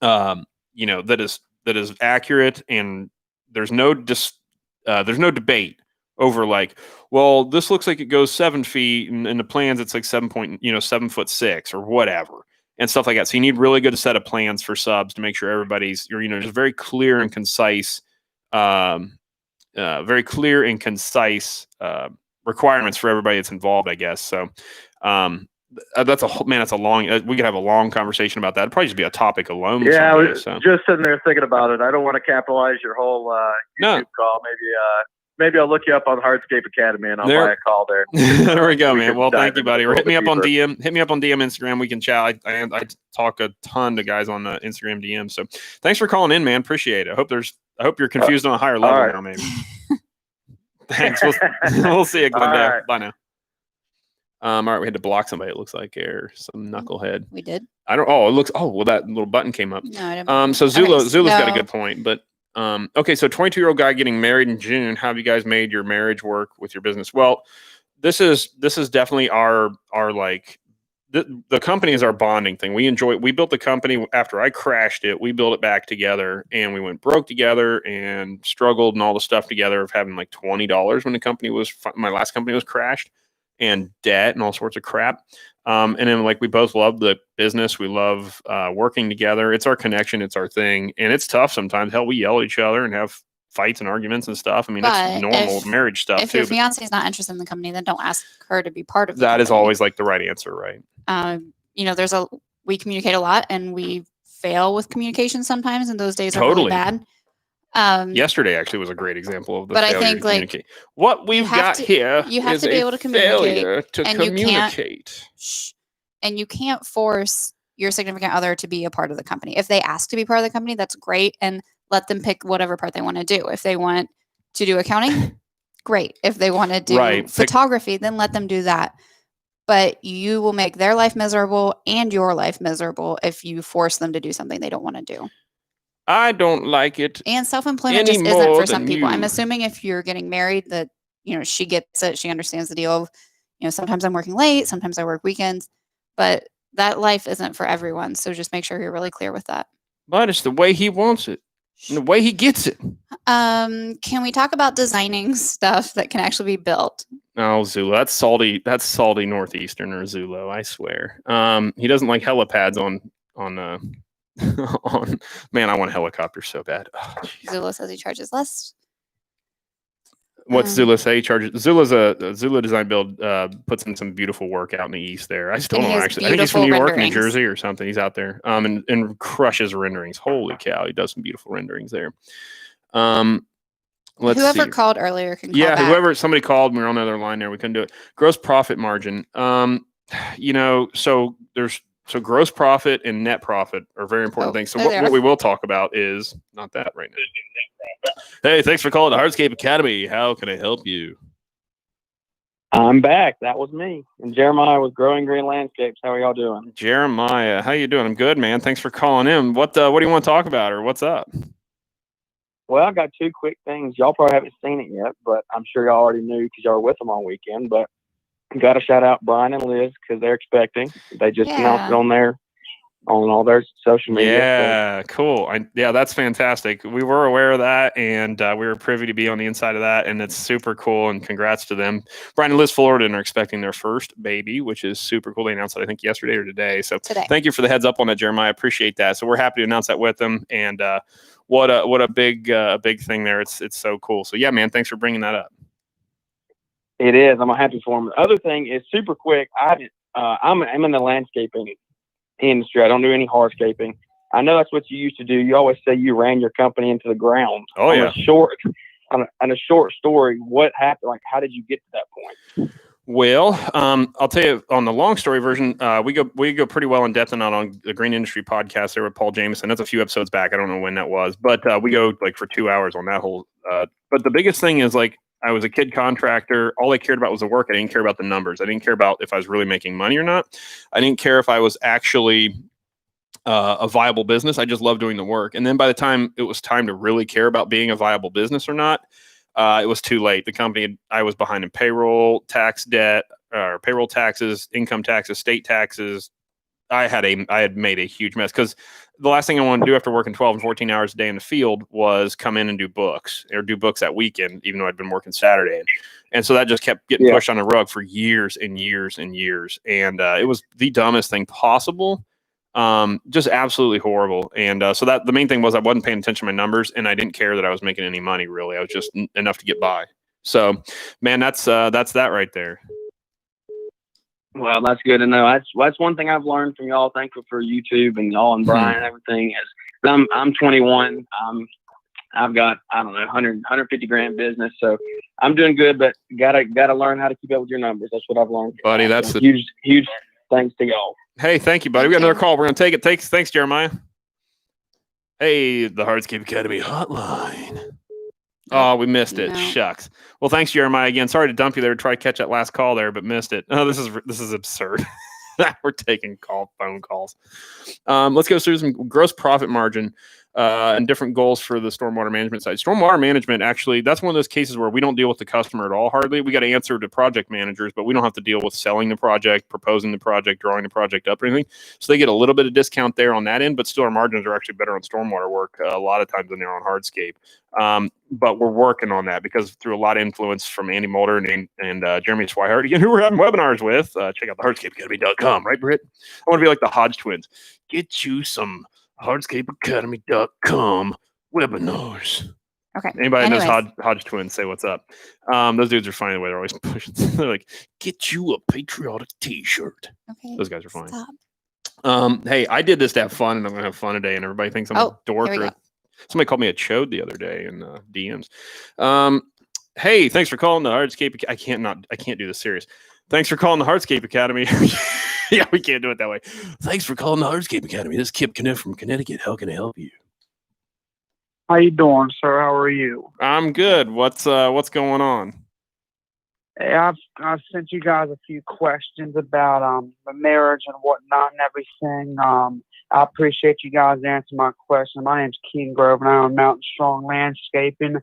that is accurate. And there's no debate over like, well, this looks like it goes 7 feet and in the plans, it's like 7'6" or whatever. And stuff like that. So you need really good set of plans for subs to make sure everybody's, just very clear and concise, requirements for everybody that's involved, I guess. So that's a long, we could have a long conversation about that. It'd probably just be a topic alone. Yeah, someday, I was just sitting there thinking about it. I don't want to capitalize your whole YouTube call. Maybe I'll look you up on Hardscape Academy and I'll buy a call there. There we go, man. Well, thank you, buddy. Or hit me up on DM. Hit me up on DM Instagram. We can chat. I talk a ton to guys on Instagram DM. So thanks for calling in, man. Appreciate it. I hope you're confused on a higher level now, maybe. Thanks. We'll see you, Glendale. Right. Bye now. All right, we had to block somebody. It looks like some knucklehead. We did. I don't. Oh, it looks. Oh, well, that little button came up. No, I didn't. So Zula's got a good point, but. Okay, so 22-year-old guy getting married in June. How have you guys made your marriage work with your business? Well, this is definitely our like the company is our bonding thing. We built the company after I crashed it. We built it back together and we went broke together and struggled and all the stuff together of having like $20 when my last company was crashed and debt and all sorts of crap. And then like we both love the business. We love working together. It's our connection. It's our thing. And it's tough sometimes. Hell, we yell at each other and have fights and arguments and stuff. I mean, that's normal marriage stuff if too. If your fiance is not interested in the company, then don't ask her to be part of it. That is always like the right answer, right? We communicate a lot and we fail with communication sometimes, and those days are really bad. Yesterday actually was a great example of the failure to communicate. What we've got here you have is to be able to communicate and communicate. You can't force your significant other to be a part of the company. If they ask to be part of the company, that's great, and let them pick whatever part they want to do. If they want to do accounting, great. If they want to do photography, then let them do that. But you will make their life miserable and your life miserable if you force them to do something they don't want to do. I don't like it. And self-employment just isn't for some people. I'm assuming if you're getting married that, she gets it. She understands the deal of, sometimes I'm working late, sometimes I work weekends, but that life isn't for everyone. So just make sure you're really clear with that. But it's the way he wants it and the way he gets it. Can we talk about designing stuff that can actually be built? Oh, Zula, that's salty Northeasterner Zula, I swear. He doesn't like helipads on man, I want a helicopter so bad. Oh, Zula says he charges less. What's Zula say? Zula Design Build puts in some beautiful work out in the east there. I still don't actually. I think he's from New York, New Jersey, or something. He's out there and crushes renderings. Holy cow, he does some beautiful renderings there. Whoever called earlier can call back. Somebody called. We were on the other line there. We couldn't do it. Gross profit margin. So gross profit and net profit are very important things. So what we will talk about is not that right now. Hey, thanks for calling the Hardscape Academy. How can I help you? I'm back. That was me. And Jeremiah with Growing Green Landscapes. How are y'all doing? Jeremiah, how you doing? I'm good, man. Thanks for calling in. What do you want to talk about, or what's up? Well, I got two quick things. Y'all probably haven't seen it yet, but I'm sure y'all already knew because y'all were with them all weekend. But got to shout out Brian and Liz because they're expecting. They just announced it on their on all their social media. Yeah, cool. Yeah, that's fantastic. We were aware of that, and we were privy to be on the inside of that, and it's super cool. And congrats to them. Brian and Liz Florida are expecting their first baby, which is super cool. They announced it, I think, yesterday or today. So thank you for the heads up on that, Jeremiah. I appreciate that. So we're happy to announce that with them, and what a big thing there. It's so cool. So yeah, man, thanks for bringing that up. It is. I'm happy for them. The other thing is super quick. I'm in the landscaping industry. I don't do any hardscaping. I know that's what you used to do. You always say you ran your company into the ground. Oh, yeah. On a short story, what happened? Like, how did you get to that point? Well, I'll tell you on the long story version, we go pretty well in depth on the Green Industry podcast there with Paul Jameson. That's a few episodes back. I don't know when that was, but we go like for 2 hours on that whole. But the biggest thing is like, I was a kid contractor. All I cared about was the work. I didn't care about the numbers. I didn't care about if I was really making money or not. I didn't care if I was actually a viable business. I just loved doing the work. And then by the time it was time to really care about being a viable business or not, it was too late. The company, I was behind in payroll, tax debt, payroll taxes, income taxes, state taxes. I had made a huge mess because the last thing I wanted to do after working 12 and 14 hours a day in the field was come in and do books that weekend, even though I'd been working Saturday. And so that just kept getting pushed on the rug for years and years and years. And it was the dumbest thing possible. Just absolutely horrible. And so that the main thing was I wasn't paying attention to my numbers, and I didn't care that I was making any money really. I was just enough to get by. So man, that's that right there. Well, that's good to know. That's one thing I've learned from y'all. Thankful for YouTube and y'all and Brian and everything. Is I'm 21. I've got, I don't know, 150 grand business. So I'm doing good, but gotta learn how to keep up with your numbers. That's what I've learned. Buddy, that's huge thanks to y'all. Hey, thank you, buddy. We got another call. We're going to take it. Thanks, Jeremiah. Hey, the Hardscape Academy hotline. Oh, we missed it. No. Shucks. Well, thanks, Jeremiah, again. Sorry to dump you there to try to catch that last call there, but missed it. Oh, this is absurd. We're taking phone calls. Let's go through some gross profit margin and different goals for the stormwater management side. Stormwater management, actually, that's one of those cases where we don't deal with the customer at all, hardly. We got to answer to project managers, but we don't have to deal with selling the project, proposing the project, drawing the project up or anything. So they get a little bit of discount there on that end, but still our margins are actually better on stormwater work a lot of times than they're on hardscape. But we're working on that because through a lot of influence from Andy Mulder and Jeremy Swihart, again, who we're having webinars with. Check out thehardscapeacademy.com, right, Britt? I want to be like the Hodge twins. Get you some hardscapeacademy.com webinars. Okay. Anybody knows Hodge twins, say what's up. Those dudes are funny the way they're always pushing. They're like, get you a patriotic t-shirt. Okay. Those guys are funny. Stop. Hey, I did this to have fun, and I'm going to have fun today, and everybody thinks I'm a dork. Somebody called me a chode the other day in DMs. Hey, thanks for calling the Hardscape. I can't do this serious. Thanks for calling the Hardscape Academy. Yeah, we can't do it that way. Thanks for calling the Hardscape Academy. This is Kip Kniff from Connecticut. How can I help you? How you doing, sir? How are you? I'm good. What's going on? Hey, I've sent you guys a few questions about the marriage and whatnot and everything. I appreciate you guys answering my question. My name's Keaton Grove, and I'm Mountain Strong Landscaping.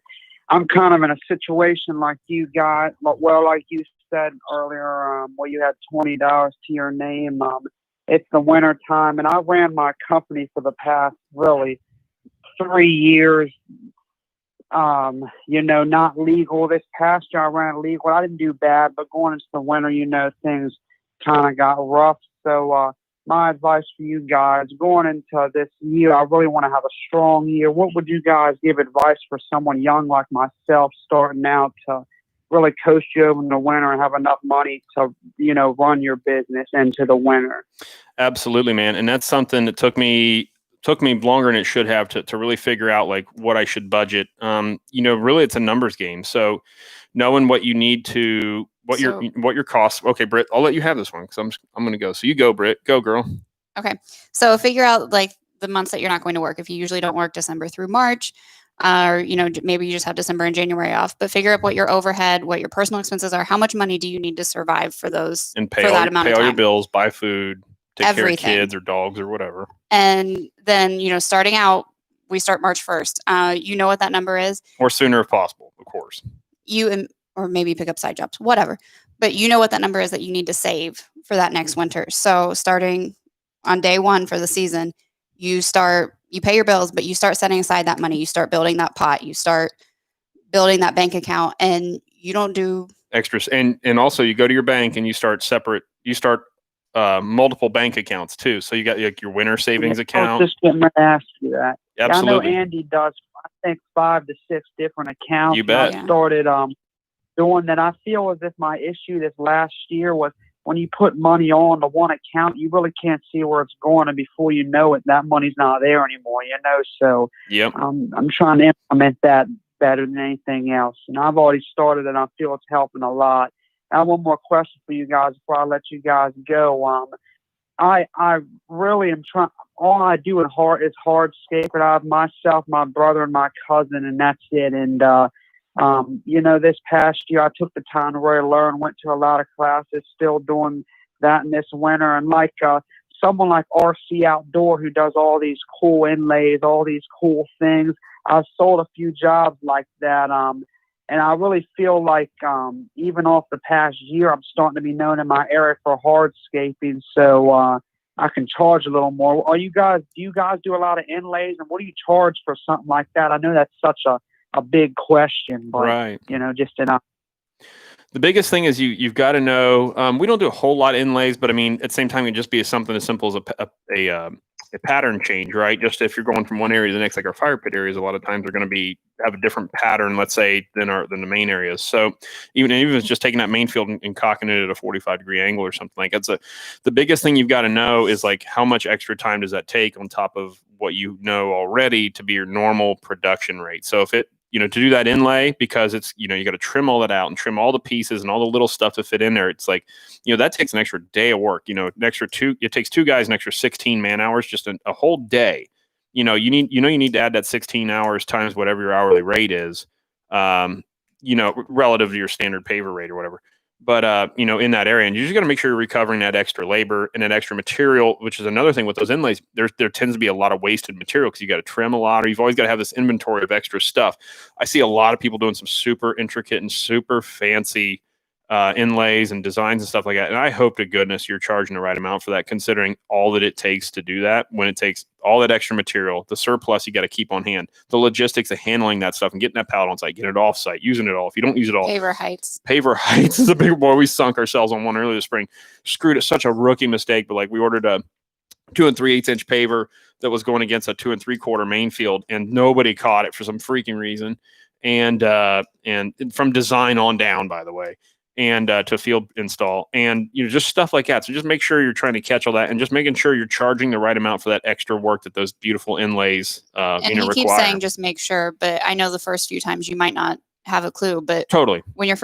I'm kind of in a situation like you guys, well, like you said earlier, where you had $20 to your name. It's the winter time, and I ran my company for the past really 3 years. Not legal. This past year I ran legal. I didn't do bad, but going into the winter, things kind of got rough. So my advice for you guys going into this year, I really want to have a strong year. What would you guys give advice for someone young like myself starting out to really coast you over in the winter and have enough money to, run your business into the winter? Absolutely, man. And that's something that took me longer than it should have to really figure out like what I should budget. Really it's a numbers game. So knowing what you need to, what your costs. Okay, Britt, I'll let you have this one because I'm going to go. So you go, Britt, go girl. Okay. So figure out like the months that you're not going to work. If you usually don't work December through March, or, maybe you just have December and January off, but figure out what your overhead, what your personal expenses are. How much money do you need to survive for those, and pay for all, that amount pay of time? All your bills, buy food, take Everything. care of kids or dogs or whatever. And then, starting out, we start March 1st. You know what that number is? Or sooner if possible, of course. Or maybe pick up side jobs, whatever. But you know what that number is that you need to save for that next winter. So starting on day one for the season, you pay your bills, but you start setting aside that money. You start building that pot. You start building that bank account, and you don't do extras. And also you go to your bank and you start multiple bank accounts too. So you got like your winter savings account. I was just getting ready to ask you that. Absolutely. I know Andy does, I think, 5 to 6 different accounts. You bet. I started doing that. I feel as if my issue this last year was when you put money on the one account, you really can't see where it's going, and before you know it, that money's not there anymore. So yep. I'm trying to implement that better than anything else. And I've already started, and I feel it's helping a lot. I have one more question for you guys before I let you guys go. I really am trying. All I do is hardscape. I have myself, my brother, and my cousin, and that's it. And this past year I took the time to really learn. Went to a lot of classes. Still doing that in this winter. And like someone like RC Outdoor who does all these cool inlays, all these cool things. I've sold a few jobs like that. And I really feel like even off the past year, I'm starting to be known in my area for hardscaping. So I can charge a little more. Do you guys do a lot of inlays? And what do you charge for something like that? I know that's such a big question, but right. Just enough. The biggest thing is you've got to know, we don't do a whole lot of inlays, but I mean, at the same time, it can just be something as simple as a pattern change, right? Just if you're going from one area to the next, like our fire pit areas, a lot of times are going to have a different pattern, let's say, than the main areas. So even if it's just taking that main field and cocking it at a 45-degree angle or something like that, the biggest thing you've got to know is like how much extra time does that take on top of what you know already to be your normal production rate. So if it, to do that inlay, because it's, you got to trim all that out and trim all the pieces and all the little stuff to fit in there. It's like, that takes an extra day of work, it takes 2 guys, an extra 16 man hours, just a whole day. You need to add that 16 hours times whatever your hourly rate is, relative to your standard paver rate or whatever. But, in that area, and you just got to make sure you're recovering that extra labor and that extra material, which is another thing with those inlays. There tends to be a lot of wasted material because you got to trim a lot, or you've always got to have this inventory of extra stuff. I see a lot of people doing some super intricate and super fancy inlays and designs and stuff like that. And I hope to goodness you're charging the right amount for that, considering all that it takes to do that. When it takes all that extra material, the surplus you got to keep on hand, the logistics of handling that stuff and getting that pallet on site, getting it off site, using it all. If you don't use it all, Paver heights is a big boy. We sunk ourselves on one earlier this spring. Screwed it, such a rookie mistake. But like we ordered a 2 3/8 inch paver that was going against a 2 3/4 main field, and nobody caught it for some freaking reason. And from design on down, by the way. And to field install, and just stuff like that. So just make sure you're trying to catch all that, and just making sure you're charging the right amount for that extra work that those beautiful inlays and he require. Keeps saying just make sure, but I know the first few times you might not have a clue. But totally, when you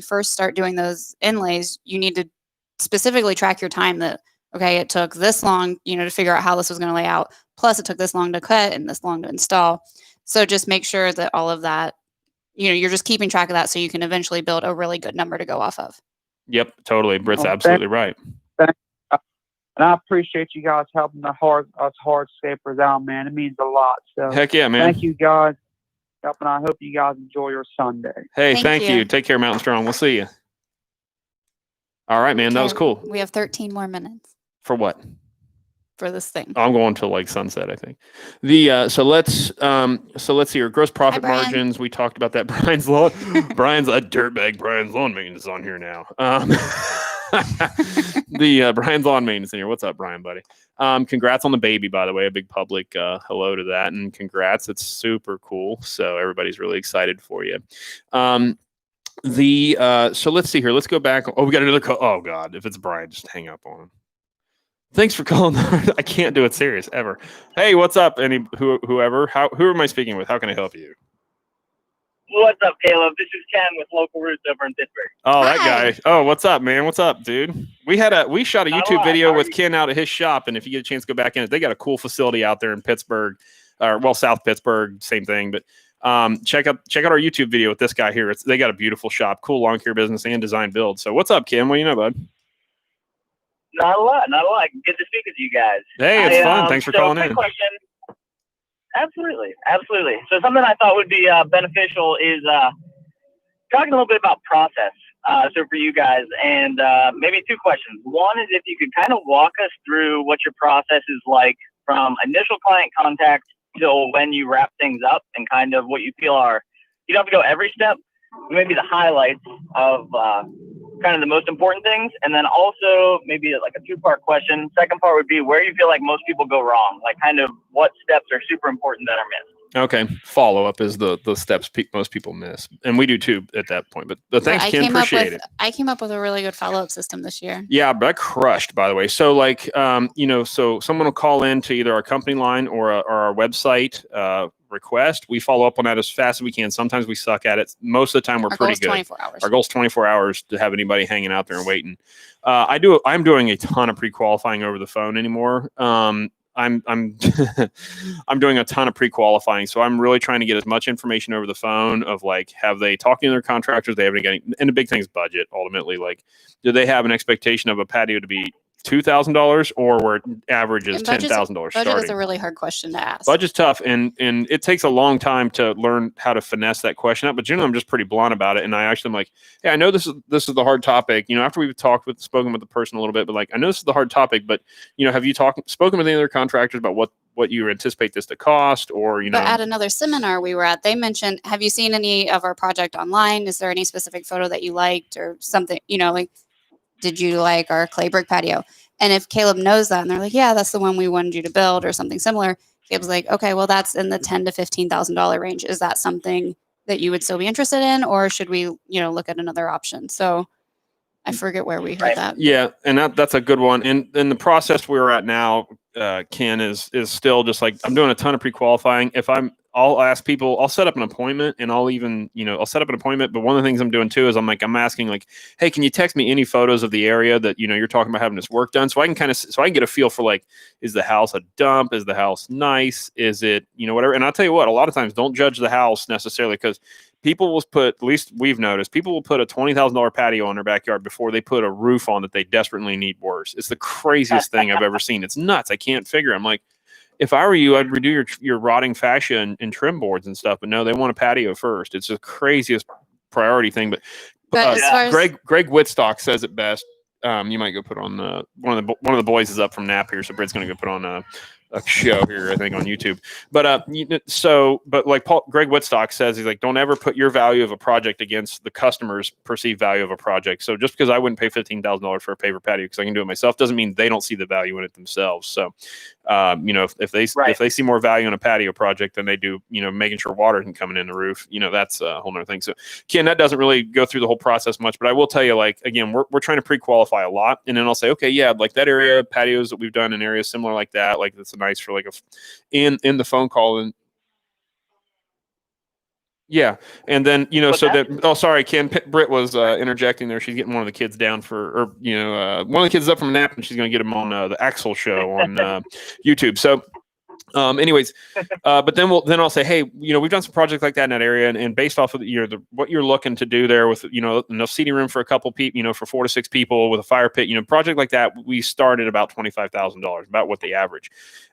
first start doing those inlays, you need to specifically track your time. That okay, it took this long, to figure out how this was going to lay out. Plus, it took this long to cut and this long to install. So just make sure that all of that. You're just keeping track of that so you can eventually build a really good number to go off of. Yep, totally. Britt's absolutely right. And I appreciate you guys helping us hardscapers out, man. It means a lot. So heck yeah, man. Thank you guys. And I hope you guys enjoy your Sunday. Hey, thank you. Take care, Mountain Strong. We'll see you. All right, man. That was cool. We have 13 more minutes. For what? For this thing. I'm going till like sunset, I think. So let's see your gross profit margins. We talked about that. Brian's a dirtbag. Brian's lawn maintenance is on here now. Brian's lawn maintenance in here. What's up, Brian, buddy? Congrats on the baby, by the way. A big public hello to that, and congrats. It's super cool. So everybody's really excited for you. So let's see here. Let's go back. Oh, we got another oh God, if it's Brian, just hang up on him. Thanks for calling. I can't do it serious ever. Hey, what's up? Whoever? Who am I speaking with? How can I help you? What's up, Caleb? This is Ken with Local Roots over in Pittsburgh. Oh, that guy. Oh, what's up, man? What's up, dude? We shot a YouTube video with Ken out at his shop, and if you get a chance to go back in it, they got a cool facility out there in Pittsburgh, South Pittsburgh, same thing. But check out our YouTube video with this guy here. They got a beautiful shop, cool lawn care business and design build. So what's up, Ken? What do you know, bud? Not a lot. Good to speak with you guys. Hey, it's fun. Thanks for calling in. Question. Absolutely. So something I thought would be beneficial is talking a little bit about process. So for you guys, and maybe two questions. One is if you could kind of walk us through what your process is like from initial client contact till when you wrap things up, and kind of what you feel are, you don't have to go every step, maybe the highlights of kind of the most important things. And then also maybe like a two-part question. Second part would be where you feel like most people go wrong, like kind of what steps are super important that are missed. Okay, follow-up is the steps most people miss, and we do too at that point. But thanks, Ken, appreciate it. I came up with a really good follow-up system this year. Yeah, but I crushed, by the way. So like, so someone will call in to either our company line or our website request. We follow up on that as fast as we can. Sometimes we suck at it. Most of the time, we're pretty good. 24 hours. Our goal is 24 hours to have anybody hanging out there and waiting. I'm doing a ton of pre-qualifying over the phone anymore. I'm I'm doing a ton of pre-qualifying, so I'm really trying to get as much information over the phone of like, have they talked to their contractors? They haven't getting, and the big thing is budget. Ultimately, like, do they have an expectation of a patio to be $2,000 or where average is $10,000? Budget is a really hard question to ask. Budget's tough, and it takes a long time to learn how to finesse that question out. But generally, I'm just pretty blunt about it, and I actually am like, hey, I know this is the hard topic. After we've spoken with the person a little bit, but like, I know this is the hard topic, but have you spoken with any other contractors about what you anticipate this to cost, or But at another seminar we were at, they mentioned, have you seen any of our project online? Is there any specific photo that you liked or something? Like, did you like our clay brick patio? And if Caleb knows that, and they're like, yeah, that's the one we wanted you to build or something similar, Caleb's like, okay, well, that's in the $10,000 to $15,000 range. Is that something that you would still be interested in, or should we, look at another option? So I forget where we heard that. Yeah, and that's a good one. And the process we're at now, Ken, is still just like, I'm doing a ton of pre-qualifying. I'll ask people, I'll set up an appointment, and I'll set up an appointment. But one of the things I'm doing too is I'm asking like, hey, can you text me any photos of the area that, you're talking about having this work done? So I can get a feel for like, is the house a dump? Is the house nice? Is it, whatever? And I'll tell you what, a lot of times don't judge the house necessarily, because people will put, at least we've noticed, people will put a $20,000 patio on their backyard before they put a roof on that they desperately need worse. It's the craziest thing I've ever seen. It's nuts. I can't figure. I'm like, if I were you, I'd redo your rotting fascia and trim boards and stuff. But no, they want a patio first. It's the craziest priority thing. But Greg Whitstock says it best. You might go put on one of the boys is up from nap here, so Britt's going to go put on a show here, I think, on YouTube. But but like Greg Whitstock says, he's like, don't ever put your value of a project against the customer's perceived value of a project. So just because I wouldn't pay $15,000 for a paver patio because I can do it myself doesn't mean they don't see the value in it themselves. So if they see more value in a patio project than they do, making sure water can come in the roof, that's a whole nother thing. So Ken, that doesn't really go through the whole process much, but I will tell you, like, again, we're trying to pre-qualify a lot, and then I'll say, okay, yeah, like that area, patios that we've done in areas similar like that, like that's nice for like in the phone call. And yeah, and then sorry, Ken, Britt was interjecting there. She's getting one of the kids down one of the kids is up from a nap, and she's going to get him on the Axel show on YouTube. So anyways, but then I'll say, hey, we've done some projects like that in that area, and based off of what you're looking to do there with, enough seating room for a couple people, for 4 to 6 people with a fire pit, project like that, we started about $25,000, about what they average.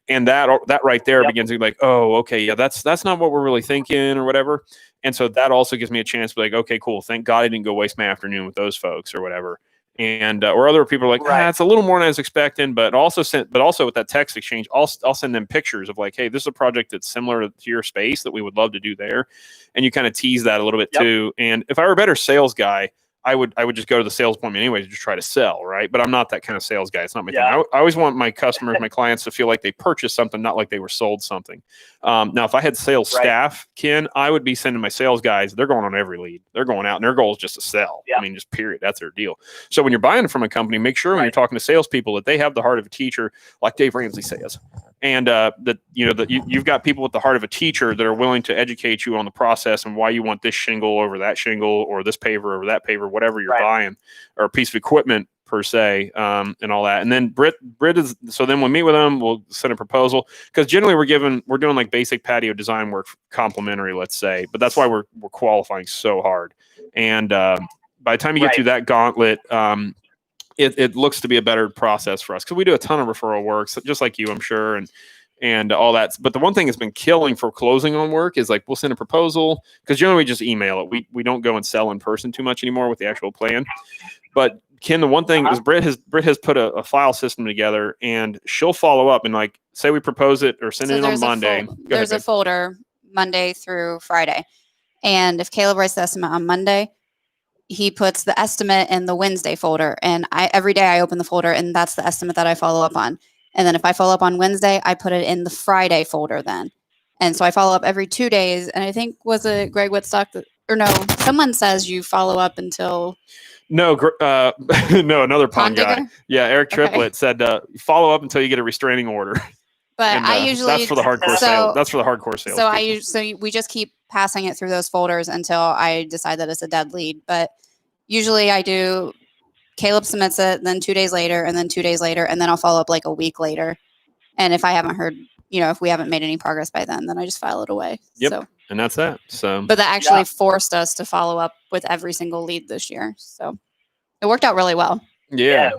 And that right there begins to be like, oh, okay, yeah, that's not what we're really thinking or whatever. And so that also gives me a chance to be like, okay, cool. Thank God I didn't go waste my afternoon with those folks or whatever. And or other people are like, it's a little more than I was expecting, but also with that text exchange, I'll send them pictures of like, hey, this is a project that's similar to your space that we would love to do there, and you kind of tease that a little bit too. And if I were a better sales guy, I would just go to the sales appointment anyway to just try to sell, right? But I'm not that kind of sales guy. It's not my thing. I always want my customers, my clients, to feel like they purchased something, not like they were sold something. Now, if I had sales staff, Ken, I would be sending my sales guys. They're going on every lead. They're going out, and their goal is just to sell. I mean, just period. That's their deal. So when you're buying from a company, make sure when you're talking to salespeople that they have the heart of a teacher, like Dave Ramsey says, and that you've got people with the heart of a teacher that are willing to educate you on the process and why you want this shingle over that shingle or this paver over that paver, whatever you're buying, or a piece of equipment per se, and all that. And then Britt is, so then we'll meet with them, we'll send a proposal, because generally we're doing like basic patio design work complimentary, let's say, but that's why we're qualifying so hard. And by the time you get through that gauntlet, it looks to be a better process for us, because we do a ton of referral work, so just like you, I'm sure. And and all that. But the one thing that's been killing for closing on work is like we'll send a proposal because generally we just email it. We don't go and sell in person too much anymore with the actual plan. But Ken, the one thing is Britt has put a file system together, and she'll follow up and like say we propose it or send it in on Monday. There's a folder Monday through Friday, and if Caleb writes the estimate on Monday, he puts the estimate in the Wednesday folder, and every day I open the folder, and that's the estimate that I follow up on. And then if I follow up on Wednesday, I put it in the Friday folder then. And so I follow up every 2 days. And I think, was it Greg Whitstock or no, someone says you follow up until. No, no, another pond guy. Yeah, Eric Triplett said follow up until you get a restraining order. But and, I usually that's for the hardcore sale. That's for the hardcore sales. So we just keep passing it through those folders until I decide that it's a dead lead. But usually I do. Caleb submits it, then 2 days later, and then 2 days later, and then I'll follow up like a week later. And if I haven't heard, if we haven't made any progress by then I just file it away. Yep. So. And that's that. So, but that actually forced us to follow up with every single lead this year. So it worked out really well. Yeah.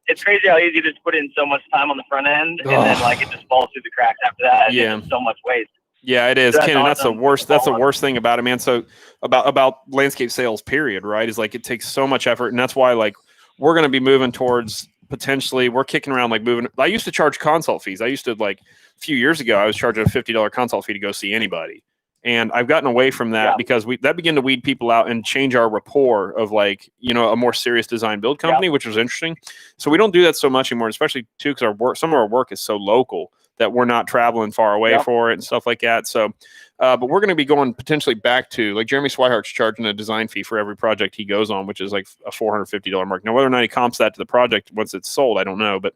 It's crazy how easy to just put in so much time on the front end, and then like it just falls through the cracks after that. Yeah. So much waste. Yeah, it is, Ken, and that's the worst. That's the worst thing about it, man. So about landscape sales, period, right? Is like it takes so much effort, and that's why like we're going to be moving towards potentially. We're kicking around like moving. I used to charge consult fees. I used to like a few years ago. I was charging a $50 consult fee to go see anybody, and I've gotten away from that because that began to weed people out and change our rapport of like a more serious design build company, which was interesting. So we don't do that so much anymore, especially too because some of our work is so local that we're not traveling far away for it and stuff like that. So, but we're going to be going potentially back to like Jeremy Swihart's charging a design fee for every project he goes on, which is like a $450 mark. Now, whether or not he comps that to the project once it's sold, I don't know. But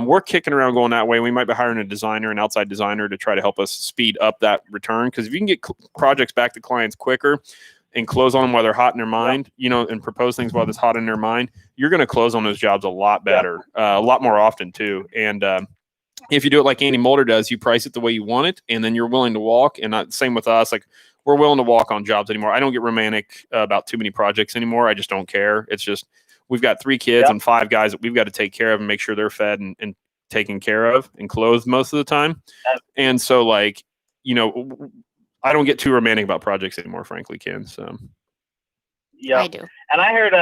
we're kicking around going that way. We might be hiring a designer, an outside designer, to try to help us speed up that return. Because if you can get projects back to clients quicker and close on them while they're hot in their mind, and propose things while it's hot in their mind, you're going to close on those jobs a lot better, a lot more often too. And if you do it like Andy Mulder does, you price it the way you want it, and then you're willing to walk. And same with us. Like we're willing to walk on jobs anymore. I don't get romantic about too many projects anymore. I just don't care. It's just we've got 3 kids and 5 guys that we've got to take care of and make sure they're fed and taken care of and clothed most of the time. And so like, I don't get too romantic about projects anymore, frankly, Ken. So. Yeah, I do. And I heard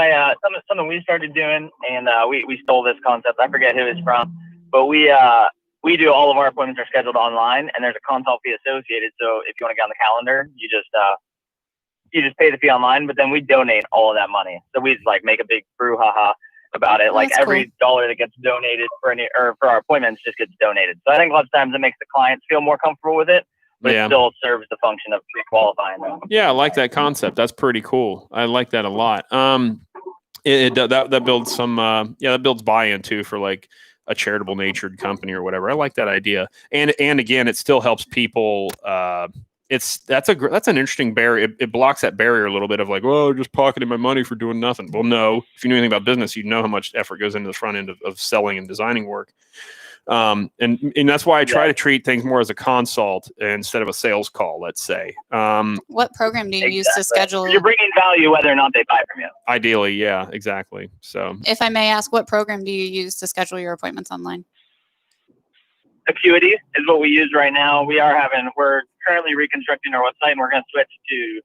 something we started doing, and we stole this concept. I forget who it's from, but we do all of our appointments are scheduled online, and there's a consult fee associated. So if you want to get on the calendar, you just pay the fee online. But then we donate all of that money. So we like make a big brouhaha about it. Like every dollar that gets donated for our appointments just gets donated. So I think a lot of times it makes the clients feel more comfortable with it, but it still serves the function of pre-qualifying them. Yeah, I like that concept. That's pretty cool. I like that a lot. That builds some that builds buy-in too for like a charitable natured company or whatever. I like that idea. And again, it still helps people. That's an interesting barrier. It blocks that barrier a little bit of like, well, just pocketing my money for doing nothing. Well, no, if you know anything about business, you know how much effort goes into the front end of selling and designing work. And that's why I try to treat things more as a consult instead of a sales call, let's say. What program do you use to schedule? You're bringing value whether or not they buy from you. Ideally, yeah, exactly. So if I may ask, what program do you use to schedule your appointments online? Acuity is what we use right now. We're currently reconstructing our website, and we're going to switch to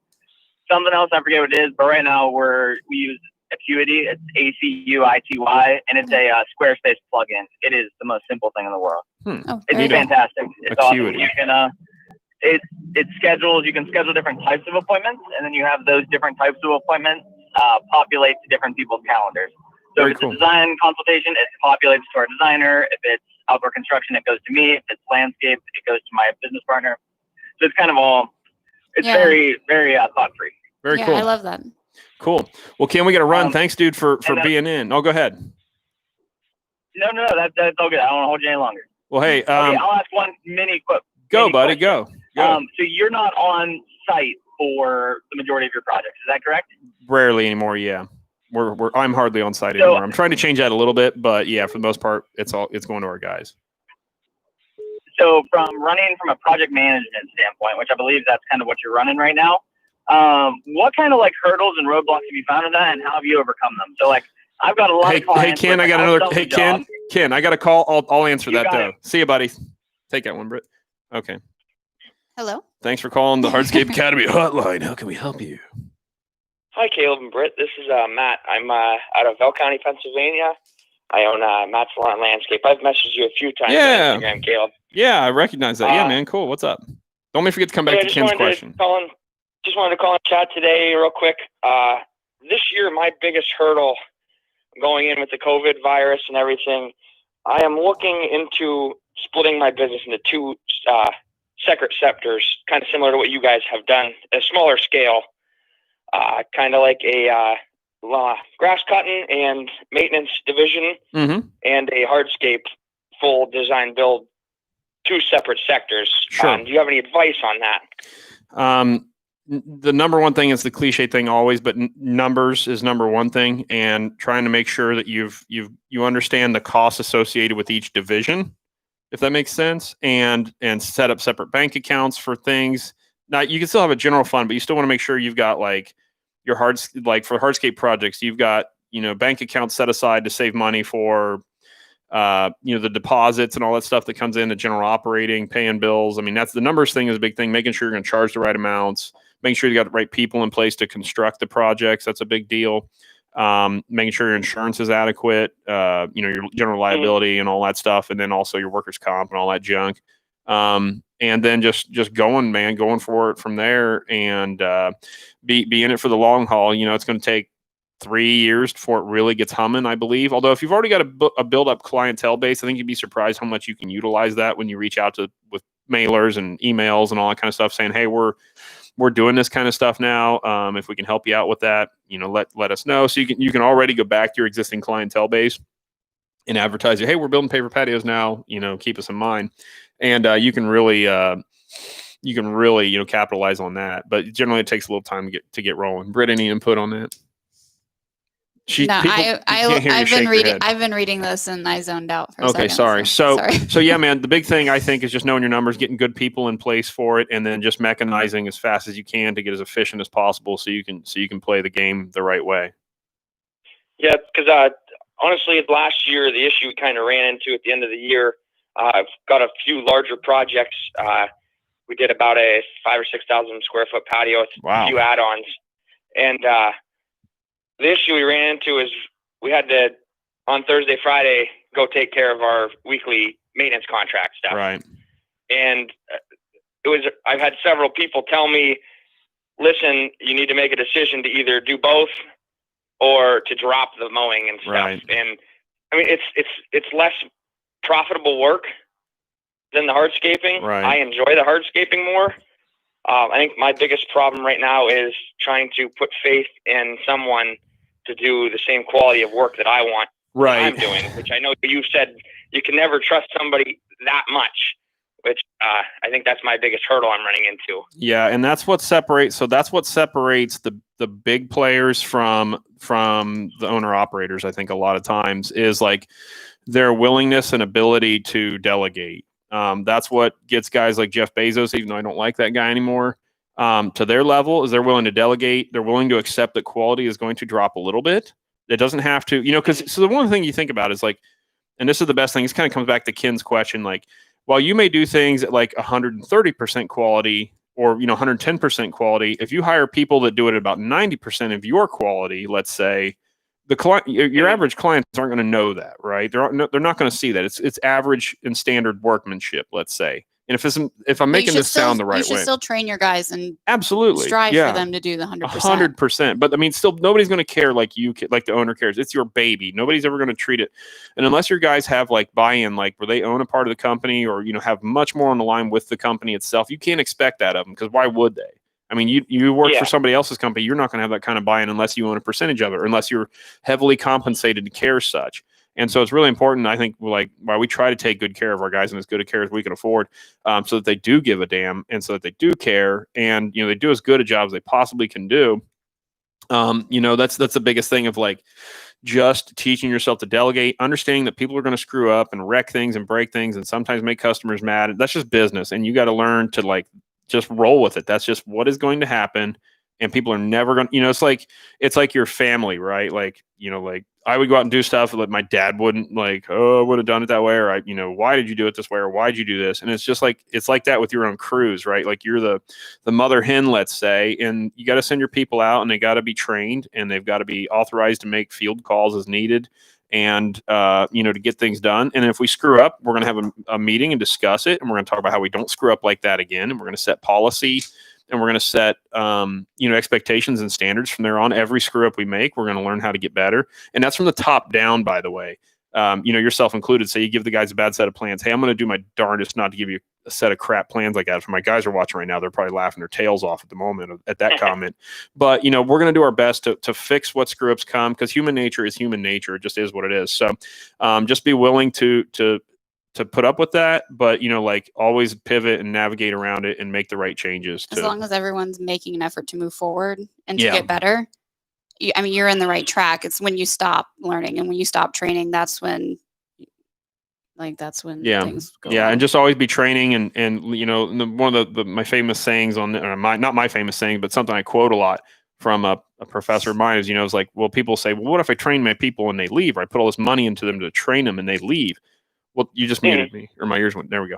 something else. I forget what it is, but right now we use Acuity. It's ACUITY, and it's a Squarespace plugin. It is the most simple thing in the world. It's fantastic. It's Acuity. Awesome. It schedules. You can schedule different types of appointments, and then you have those different types of appointments populate to different people's calendars. So if it's a design consultation, it populates to our designer. If it's outdoor construction, it goes to me. If it's landscape, it goes to my business partner. So it's kind of all. It's very, very thought-free. Very cool. I love that. Cool. Well, Ken, we got to run. Thanks, dude, for being in. Oh, go ahead. No, that's all good. I don't want to hold you any longer. Well, hey. Okay, I'll ask one mini quick. Go, buddy. Go. So you're not on site for the majority of your projects. Is that correct? Rarely anymore. Yeah. I'm hardly on site anymore. I'm trying to change that a little bit, but yeah, for the most part, it's going to our guys. So from running from a project management standpoint, which I believe that's kind of what you're running right now, what kind of like hurdles and roadblocks have you found in that, and how have you overcome them? So like, I've got a lot of clients. Hey, Ken, I got another. Hey, Ken, Ken, I got a call. I'll answer You that got though. it. See you, buddy. Take that one, Britt. Okay. Hello. Thanks for calling the Hardscape Academy hotline. How can we help you? Hi, Caleb and Britt. This is Matt. I'm out of Bell County, Pennsylvania. I own Matt's Lawn Landscape. I've messaged you a few times on Instagram, Caleb. Yeah, I recognize that. Yeah, man. Cool. What's up? Don't forget to come back to Ken's question. Just wanted to call and chat today real quick. This year, my biggest hurdle going in with the COVID virus and everything, I am looking into splitting my business into two separate sectors, kind of similar to what you guys have done, a smaller scale, kind of like a grass cutting and maintenance division, and a hardscape full design build, two separate sectors. Sure. Do you have any advice on that? The number one thing is the cliche thing always, but numbers is number one thing, and trying to make sure that you understand the costs associated with each division, if that makes sense, and set up separate bank accounts for things. Now you can still have a general fund, but you still want to make sure you've got like your for hardscape projects, you've got, bank accounts set aside to save money for, the deposits and all that stuff that comes in, the general operating, paying bills. I mean, that's the numbers thing is a big thing, making sure you're going to charge the right amounts, making sure you got the right people in place to construct the projects. That's a big deal. Making sure your insurance is adequate, your general liability and all that stuff. And then also your workers' comp and all that junk. And then just going for it from there, and be in it for the long haul. It's going to take 3 years before it really gets humming, I believe. Although if you've already got a build up clientele base, I think you'd be surprised how much you can utilize that when you reach out with mailers and emails and all that kind of stuff, saying, hey, we're doing this kind of stuff now. If we can help you out with that, let us know. So you can already go back to your existing clientele base and advertise, hey, we're building paper patios now, keep us in mind. And you can really capitalize on that. But generally it takes a little time to get rolling. Britt, any input on that? I've been reading this and I zoned out for a second. Okay, sorry. So yeah, man, the big thing I think is just knowing your numbers, getting good people in place for it, and then just mechanizing as fast as you can to get as efficient as possible so you can play the game the right way. Yeah, because honestly, last year the issue we kind of ran into at the end of the year, I've got a few larger projects. We did about a 5,000 or 6,000 square foot patio with a few add-ons, and the issue we ran into is we had to, on Thursday, Friday, go take care of our weekly maintenance contract stuff. Right. And I've had several people tell me, listen, you need to make a decision to either do both or to drop the mowing and stuff. Right. And I mean, it's less profitable work than the hardscaping. Right. I enjoy the hardscaping more. I think my biggest problem right now is trying to put faith in someone to do the same quality of work that I want. Right. I'm doing, which I know you said you can never trust somebody that much, which I think that's my biggest hurdle I'm running into. Yeah, and that's what separates. So that's what separates the big players from the owner operators. I think a lot of times is like their willingness and ability to delegate. That's what gets guys like Jeff Bezos, even though I don't like that guy anymore, to their level, is they're willing to delegate. They're willing to accept that quality is going to drop a little bit. It doesn't have to, because so the one thing you think about is like, and this is the best thing, this kind of comes back to Ken's question, like, while you may do things at like 130% quality or, 110% quality, if you hire people that do it at about 90% of your quality, let's say, the client, your average clients aren't going to know that, right? They're not going to see that. It's average and standard workmanship, let's say. And if I'm making this sound the right way, you should still train your guys and absolutely strive for them to do the 100%. 100%. But I mean, still, nobody's going to care like the owner cares. It's your baby. Nobody's ever going to treat it. And unless your guys have like buy-in, like where they own a part of the company or, have much more on the line with the company itself, you can't expect that of them, because why would they? I mean, you work for somebody else's company, you're not going to have that kind of buy-in unless you own a percentage of it, or unless you're heavily compensated to care such. And so it's really important, I think, like, why we try to take good care of our guys and as good a care as we can afford, so that they do give a damn and so that they do care, and, they do as good a job as they possibly can do. That's the biggest thing of like just teaching yourself to delegate, understanding that people are going to screw up and wreck things and break things and sometimes make customers mad. That's just business. And you got to learn to like just roll with it. That's just what is going to happen. And people are never going to, it's like your family, right? Like, I would go out and do stuff that my dad wouldn't, like, oh, I would have done it that way. Or why did you do it this way? Or why'd you do this? And it's just like, it's like that with your own crews, right? Like you're the mother hen, let's say, and you got to send your people out and they got to be trained and they've got to be authorized to make field calls as needed and, to get things done. And if we screw up, we're going to have a meeting and discuss it. And we're going to talk about how we don't screw up like that again. And we're going to set policy. And we're going to set, expectations and standards from there on. Every screw up we make, we're going to learn how to get better. And that's from the top down, by the way. Yourself included. Say you give the guys a bad set of plans. Hey, I'm going to do my darndest not to give you a set of crap plans like that. If my guys are watching right now, they're probably laughing their tails off at the moment at that comment. But, we're going to do our best to fix what screw ups come, because human nature is human nature. It just is what it is. So just be willing to put up with that, but always pivot and navigate around it and make the right changes. As long as everyone's making an effort to move forward and to get better, you're in the right track. It's when you stop learning and when you stop training, that's when things go wrong. And just always be training and one of my famous sayings not my famous saying, but something I quote a lot from a professor of mine is, it's like, well, people say, well, what if I train my people and they leave, or I put all this money into them to train them and they leave? Well, you just muted me, or my ears went. There we go.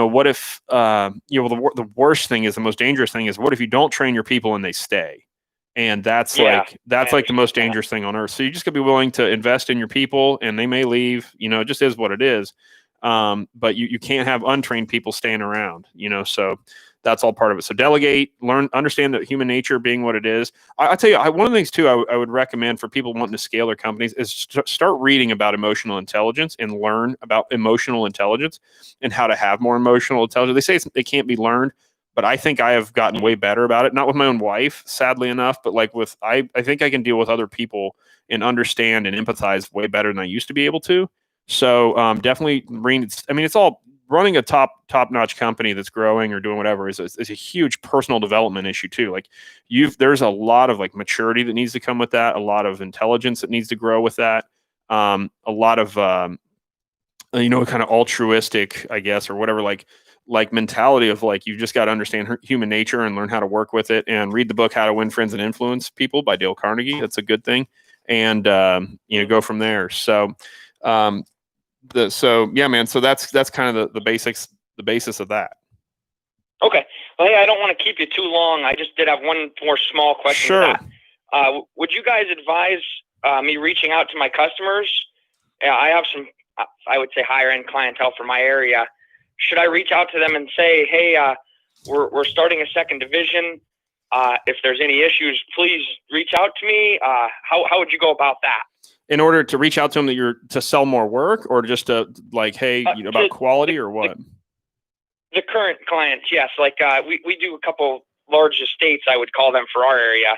What if the worst thing is, the most dangerous thing is, what if you don't train your people and they stay? And that's like the most dangerous thing on earth. So you just gotta be willing to invest in your people, and they may leave. It just is what it is. But you can't have untrained people staying around. So that's all part of it. So delegate, learn, understand that human nature being what it is. I'll tell you, one of the things too, I would recommend for people wanting to scale their companies is start reading about emotional intelligence and learn about emotional intelligence and how to have more emotional intelligence. They say it can't be learned, but I think I have gotten way better about it. Not with my own wife, sadly enough, but I think I can deal with other people and understand and empathize way better than I used to be able to. So definitely it's all running a top-notch company that's growing or doing whatever is a huge personal development issue too. Like there's a lot of maturity that needs to come with that, a lot of intelligence that needs to grow with that, a lot of kind of altruistic, I guess, or whatever, like mentality of you just got to understand human nature and learn how to work with it, and read the book How to Win Friends and Influence People by Dale Carnegie. That's a good thing, and go from there. So. So that's kind of the basics, the basis of that. Okay. Well, hey, I don't want to keep you too long. I just did have one more small question. Sure. Would you guys advise me reaching out to my customers? I have some, I would say, higher end clientele for my area. Should I reach out to them and say, hey, we're starting a second division. If there's any issues, please reach out to me. How would you go about that? In order to reach out to them, that you're to sell more work, or just to hey, about quality, or what? The current clients, yes. We do a couple large estates, I would call them, for our area.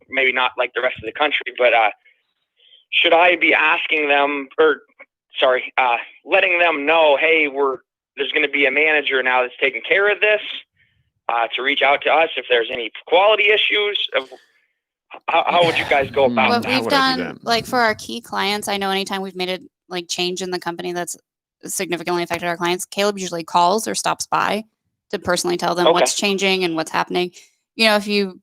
Maybe not like the rest of the country, but should I be asking them, letting them know, hey, there's going to be a manager now that's taking care of this, to reach out to us if there's any quality issues of. How would you guys go about that? What we've done, for our key clients, I know anytime we've made a change in the company that's significantly affected our clients, Caleb usually calls or stops by to personally tell them what's changing and what's happening. If you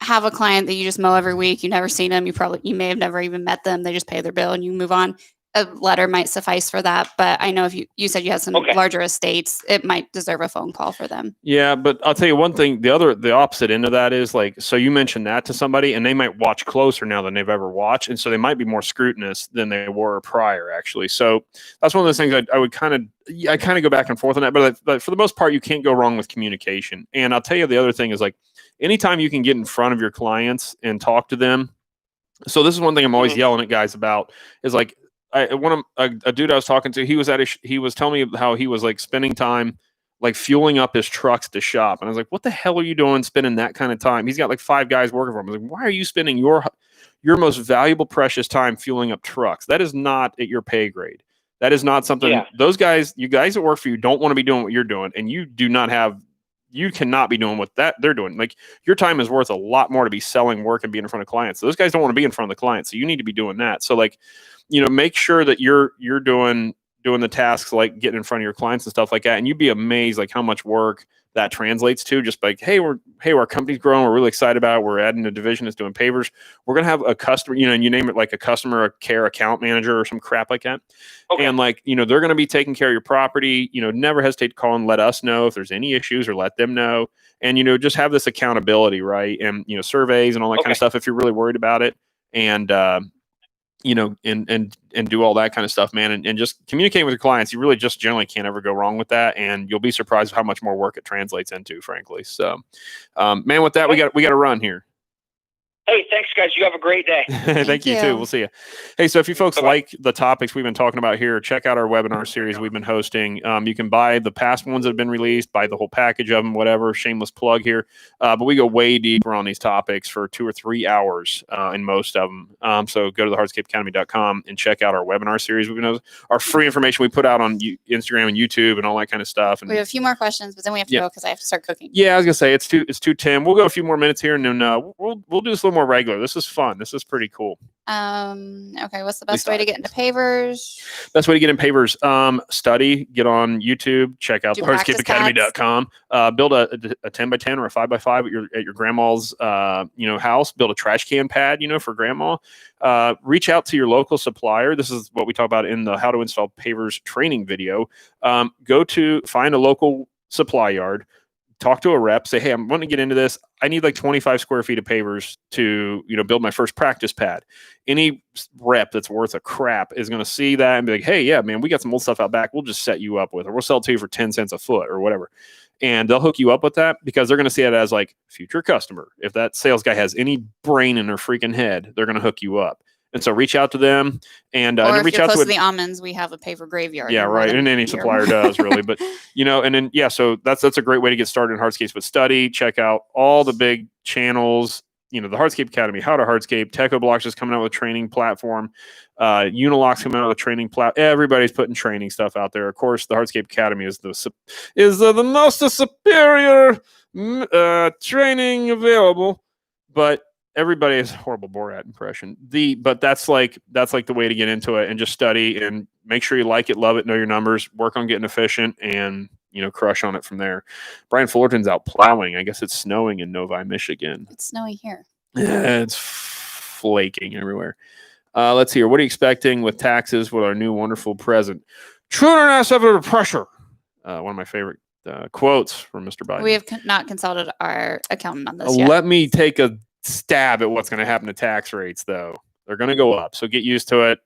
have a client that you just mow every week, you've never seen them, you may have never even met them, they just pay their bill and you move on. A letter might suffice for that, but I know if you said you had some larger estates, it might deserve a phone call for them. Yeah, but I'll tell you one thing, the opposite end of that is so you mentioned that to somebody and they might watch closer now than they've ever watched, and so they might be more scrutinous than they were prior, actually. So that's one of those things I would kind of go back and forth on that, but for the most part, you can't go wrong with communication. And I'll tell you the other thing is anytime you can get in front of your clients and talk to them. So this is one thing I'm always yelling at guys about is a dude I was talking to, he was telling me how he was spending time fueling up his trucks to shop. And I was like, what the hell are you doing spending that kind of time? He's got 5 guys working for him. I was like, why are you spending your most valuable, precious time fueling up trucks? That is not at your pay grade. That is not something those guys, you guys that work for you, don't want to be doing what you're doing. And you cannot be doing what they're doing. Your time is worth a lot more to be selling work and being in front of clients. Those guys don't want to be in front of the clients. So you need to be doing that. So make sure that you're doing the tasks, getting in front of your clients and stuff like that. And you'd be amazed how much work that translates to. Just like, hey, our company's growing. We're really excited about it. We're adding a division that's doing pavers. We're going to have a customer, and you name it, like a customer care account manager or some crap like that. Okay. And like, they're going to be taking care of your property. Never hesitate to call and let us know if there's any issues, or let them know. And, just have this accountability, right? And, surveys and all that kind of stuff if you're really worried about it. And, and do all that kind of stuff, man. And just communicating with your clients, you really just generally can't ever go wrong with that. And you'll be surprised how much more work it translates into, frankly. So, man, with that, we got to run here. Hey, thanks, guys. You have a great day. Thank you too. We'll see you. Hey, so if you folks like the topics we've been talking about here, check out our webinar series we've been hosting. You can buy the past ones that have been released, buy the whole package of them, whatever. Shameless plug here. But we go way deeper on these topics for 2 or 3 hours in most of them. So go to thehardscapeacademy.com and check out our webinar series. We've been our free information we put out on Instagram and YouTube and all that kind of stuff. And we have a few more questions, but then we have to go because I have to start cooking. Yeah, I was gonna say it's 2:10. We'll go a few more minutes here, and then we'll do this a little more regular. This is fun. This is pretty cool. Okay, what's the best way to get into pavers? Best way to get in pavers, study, get on YouTube, check out thehardscapeacademy.com. Build a 10x10 or a 5x5 at your grandma's house. Build a trash can pad, for grandma. Reach out to your local supplier. This is what we talk about in the how to install pavers training video. Find a local supply yard. Talk to a rep, say, hey, I'm wanting to get into this. I need like 25 square feet of pavers to, build my first practice pad. Any rep that's worth a crap is going to see that and be like, hey, yeah, man, we got some old stuff out back. We'll just set you up with it. We'll sell it to you for 10 cents a foot or whatever. And they'll hook you up with that because they're going to see it as like future customer. If that sales guy has any brain in their freaking head, they're going to hook you up. And so reach out to them and or reach if you're out close to the almonds, we have a paver graveyard. Yeah, right. And any supplier does really, but and then so that's a great way to get started in Hardscape. But study, check out all the big channels. The Hardscape Academy, How to Hardscape, TechoBlocks is coming out with a training platform. Unilock's coming out with a training platform. Everybody's putting training stuff out there. Of course, the Hardscape Academy is the most superior training available, but everybody has a horrible Borat impression. But that's like the way to get into it and just study and make sure you like it, love it, know your numbers, work on getting efficient, and crush on it from there. Brian Fullerton's out plowing. I guess it's snowing in Novi, Michigan. It's snowing here. Yeah, it's flaking everywhere. Let's see here. What are you expecting with taxes with our new wonderful present? Children ass under pressure. One of my favorite quotes from Mr. Biden. We have not consulted our accountant on this yet. Let me take a stab at what's going to happen to tax rates, though. They're going to go up. So get used to it.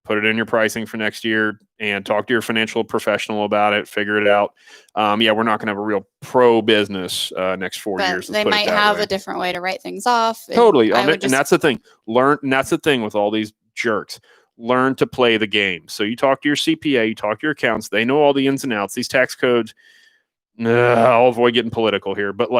Put it in your pricing for next year and talk to your financial professional about it. Figure it out. We're not going to have a real pro business next 4 years. They might have a different way to write things off. Totally. And that's the thing. And that's the thing with all these jerks. Learn to play the game. So you talk to your CPA, you talk to your accountants. They know all the ins and outs. These tax codes, I'll avoid getting political here, but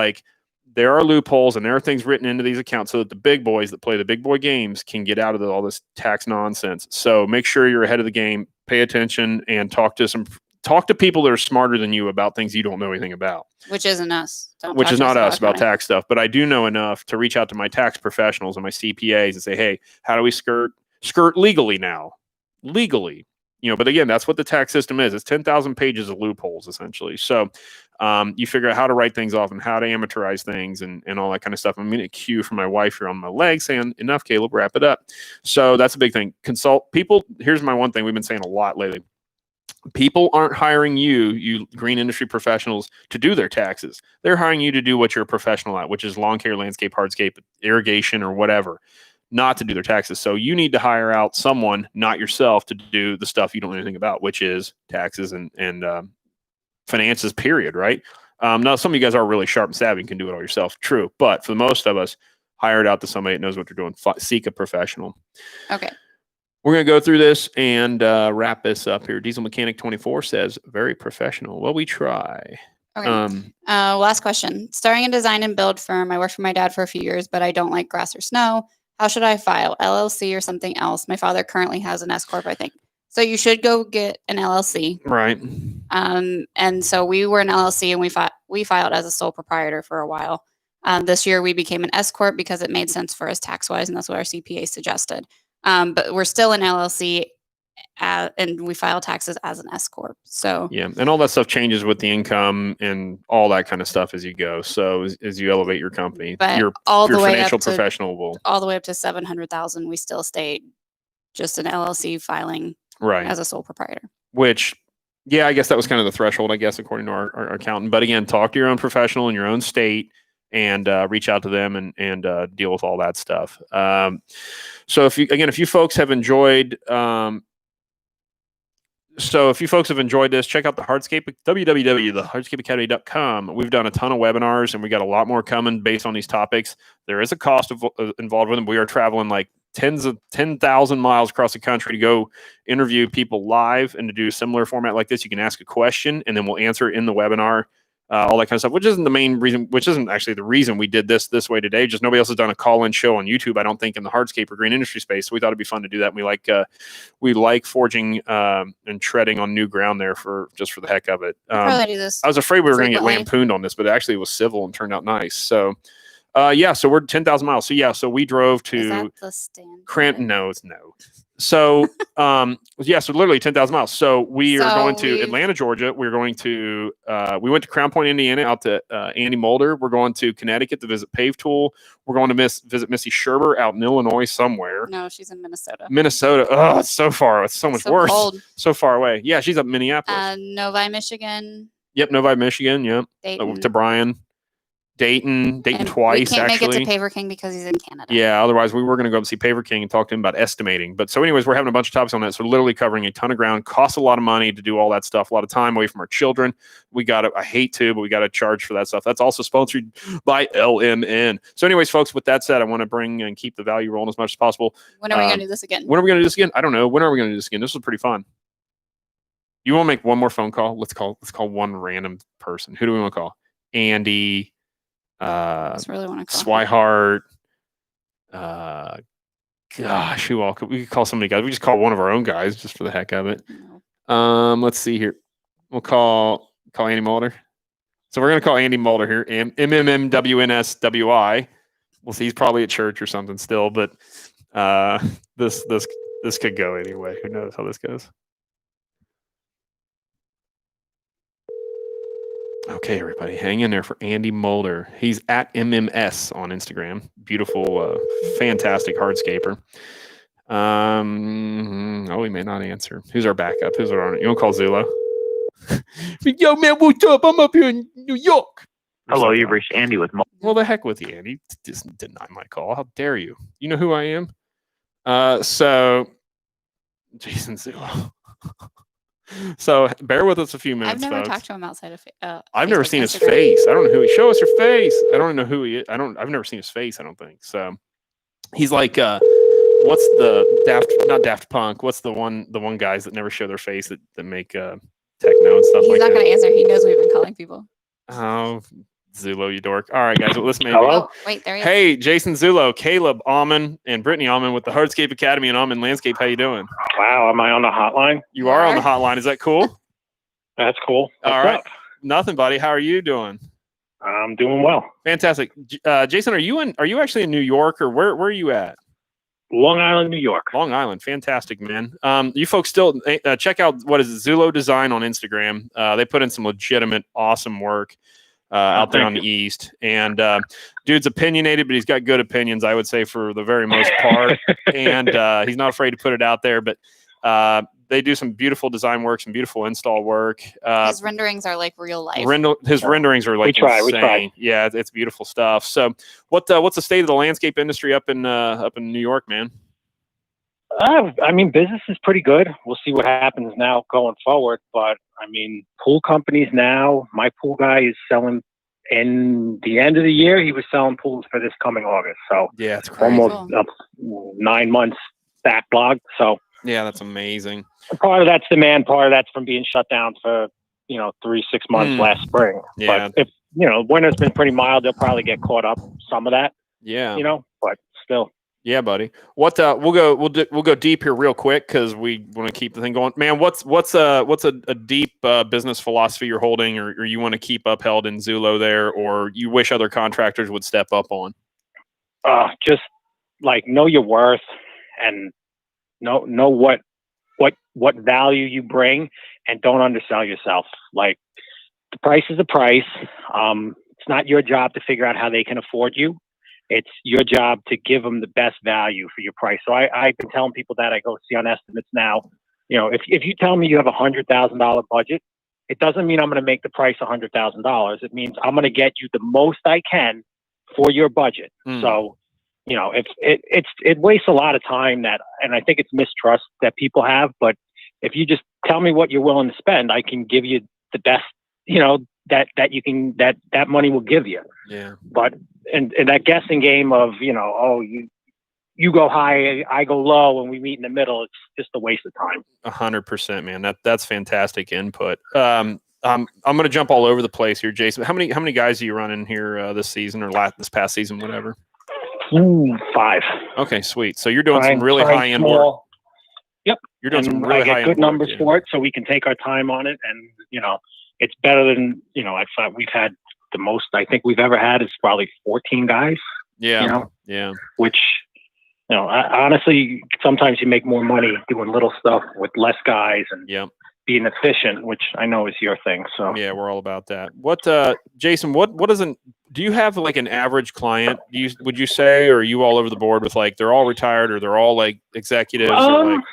there are loopholes and there are things written into these accounts so that the big boys that play the big boy games can get out of all this tax nonsense. So make sure you're ahead of the game, pay attention, and talk to people that are smarter than you about things you don't know anything about. Which isn't us. Which is not us about tax stuff. But I do know enough to reach out to my tax professionals and my CPAs and say, hey, how do we skirt legally now? Legally. But again, that's what the tax system is. It's 10,000 pages of loopholes, essentially. So you figure out how to write things off and how to amortize things and all that kind of stuff. I'm getting a cue from my wife here on my leg saying, enough, Caleb, wrap it up. So that's a big thing. Consult people. Here's my one thing we've been saying a lot lately. People aren't hiring you green industry professionals, to do their taxes. They're hiring you to do what you're a professional at, which is lawn care, landscape, hardscape, irrigation, or whatever. Not to do their taxes. So you need to hire out someone, not yourself, to do the stuff you don't know anything about, which is taxes and finances, period, right? Now, some of you guys are really sharp and savvy and can do it all yourself. True. But for the most of us, hire it out to somebody that knows what they're doing. Seek a professional. Okay. We're going to go through this and wrap this up here. Diesel Mechanic 24 says, very professional. Well, we try. Okay. Last question. Starting a design and build firm. I worked for my dad for a few years, but I don't like grass or snow. How should I file? LLC or something else? My father currently has an S Corp, I think. So you should go get an LLC. Right. And so we were an LLC and we filed as a sole proprietor for a while. This year we became an S Corp because it made sense for us tax-wise, and that's what our CPA suggested. But we're still an LLC and we file taxes as an S corp. So yeah, and all that stuff changes with the income and all that kind of stuff as you go. So as you elevate your company, but your financial professional will all the way up to 700,000. We still stay just an LLC filing right as a sole proprietor. Which, yeah, I guess that was kind of the threshold, I guess, according to our accountant. But again, talk to your own professional in your own state and reach out to them and deal with all that stuff. So if you folks have enjoyed. So if you folks have enjoyed this, check out the Hardscape, www.thehardscapeacademy.com. We've done a ton of webinars and we got a lot more coming based on these topics. There is a cost involved with them. We are traveling like 10,000 miles across the country to go interview people live and to do a similar format like this. You can ask a question and then we'll answer it in the webinar. All that kind of stuff, which isn't the main reason, which isn't actually the reason we did this way today. Just nobody else has done a call-in show on YouTube, I don't think, in the hardscape or green industry space. So we thought it'd be fun to do that. And we like forging and treading on new ground there for the heck of it. Probably do this I was afraid we were going to get frequently. lampooned on this, but actually it was civil and turned out nice. So so we're 10,000 miles. So we drove to Is that the standard? Crampton. No. So, so literally 10,000 miles. So we are going to Atlanta, Georgia. We're going to, we went to Crown Point, Indiana, out to Andy Mulder. We're going to Connecticut to visit Pave Tool. We're going to visit Missy Sherber out in Illinois somewhere. No, she's in Minnesota. Oh, it's so far. It's so much worse. Cold. So far away. Yeah, she's up in Minneapolis. Novi, Michigan. Yep, Novi, Michigan. Yep. Dayton. To Brian. Dayton And twice, we can't actually. make it to Paver King because he's in Canada. Yeah, otherwise we were going to go up and see Paver King and talk to him about estimating. But so anyways, we're having a bunch of topics on that. So literally covering a ton of ground, costs a lot of money to do all that stuff, a lot of time away from our children. I hate to, but we got to charge for that stuff. That's also sponsored by LMN. So anyways, folks, with that said, I want to bring and keep the value rolling as much as possible. When are we going to do this again? When are we going to do this again? I don't know. When are we going to do this again? This was pretty fun. You want to make one more phone call? Let's call one random person. Who do we want to call? Andy. Really want to call Swihart. Gosh, who all we could call so many guys? We just call one of our own guys just for the heck of it. No. Let's see here. We'll call Andy Mulder. So we're gonna call Andy Mulder here. MMMWNSWI. We'll see. He's probably at church or something still, but this could go anyway. Who knows how this goes? Okay, everybody, hang in there for Andy Mulder. He's at MMS on Instagram. Beautiful, fantastic hardscaper. He may not answer. Who's our backup? Who's our? You want to call Zula? Yo, man, what's up? I'm up here in New York. Hello, you've reached Andy with Mulder. Well, the heck with you, Andy. Just deny my call. How dare you? You know who I am? So, Jason Zula. So bear with us a few minutes. I've never folks. talked to him outside of. I've never seen his Instagram. face. I don't know who he. Show us your face. I don't know who he is. I've never seen his face. I don't think so. He's like, what's the not Daft Punk? What's the one guys that never show their face that make techno and stuff He's like that? not going to answer. He knows we've been calling people. Oh, Zulo, you dork. All right, guys. Well, listen, maybe. Hello? Oh, wait, there he is. Hey, Jason Zulo, Caleb Alman, and Brittany Alman with the Hardscape Academy and Alman Landscape. How you doing? Wow, am I on the hotline? You are on the hotline. Is that cool? That's cool. What's All right. up? Nothing, buddy. How are you doing? I'm doing well. Fantastic. Jason, are you actually in New York or where are you at? Long Island, New York. Long Island. Fantastic, man. You folks still check out what is it, Zulo Design on Instagram. They put in some legitimate, awesome work out there on the East. And dude's opinionated, but he's got good opinions, I would say, for the very most part. And he's not afraid to put it out there. But they do some beautiful design work, some beautiful install work. His renderings are like real life. His renderings are like insane. We try. Yeah, it's beautiful stuff. So, what's the state of the landscape industry up in New York, man? I mean, business is pretty good. We'll see what happens now going forward. But I mean, pool companies now, my pool guy is selling in the end of the year. He was selling pools for this coming August. So yeah, it's crazy. Almost up 9 months backlog. So yeah, that's amazing. Part of that's demand. Part of that's from being shut down for 3-6 months last spring. Yeah. But if winter's been pretty mild, they'll probably get caught up some of that. Yeah. But still. Yeah, buddy. What we'll go deep here real quick because we want to keep the thing going. Man, what's a deep business philosophy you're holding, or you want to keep upheld in Zulo there, or you wish other contractors would step up on? Just like know your worth and know what what value you bring, and don't undersell yourself. Like, the price is the price. It's not your job to figure out how they can afford you. It's your job to give them the best value for your price. So I've been telling people that I go see on estimates now. You know, if you tell me you have $100,000 budget, it doesn't mean I'm going to make the price $100,000. It means I'm going to get you the most I can for your budget. So, you know, it wastes a lot of time and I think it's mistrust that people have. But if you just tell me what you're willing to spend, I can give you the best, you know, that money will give you. Yeah. But and that guessing game of, you know, oh, you go high, I go low, and we meet in the middle, it's just a waste of time. 100%, man. That's fantastic input. I'm going to jump all over the place here, Jason. How many guys are you running here this season or this past season, whatever? 5. Okay, sweet. So you're doing some really high end work. Yep. You're doing some really high end good numbers work, for it, so we can take our time on it, and you know, it's better than, you know, I thought we've had the most I think we've ever had is probably 14 guys. Yeah. You know? Yeah. Which, you know, honestly, sometimes you make more money doing little stuff with less guys and being efficient, which I know is your thing. So yeah, we're all about that. What, Jason, do you have like an average client? Would you say, or are you all over the board with like, they're all retired or they're all like executives? Or like...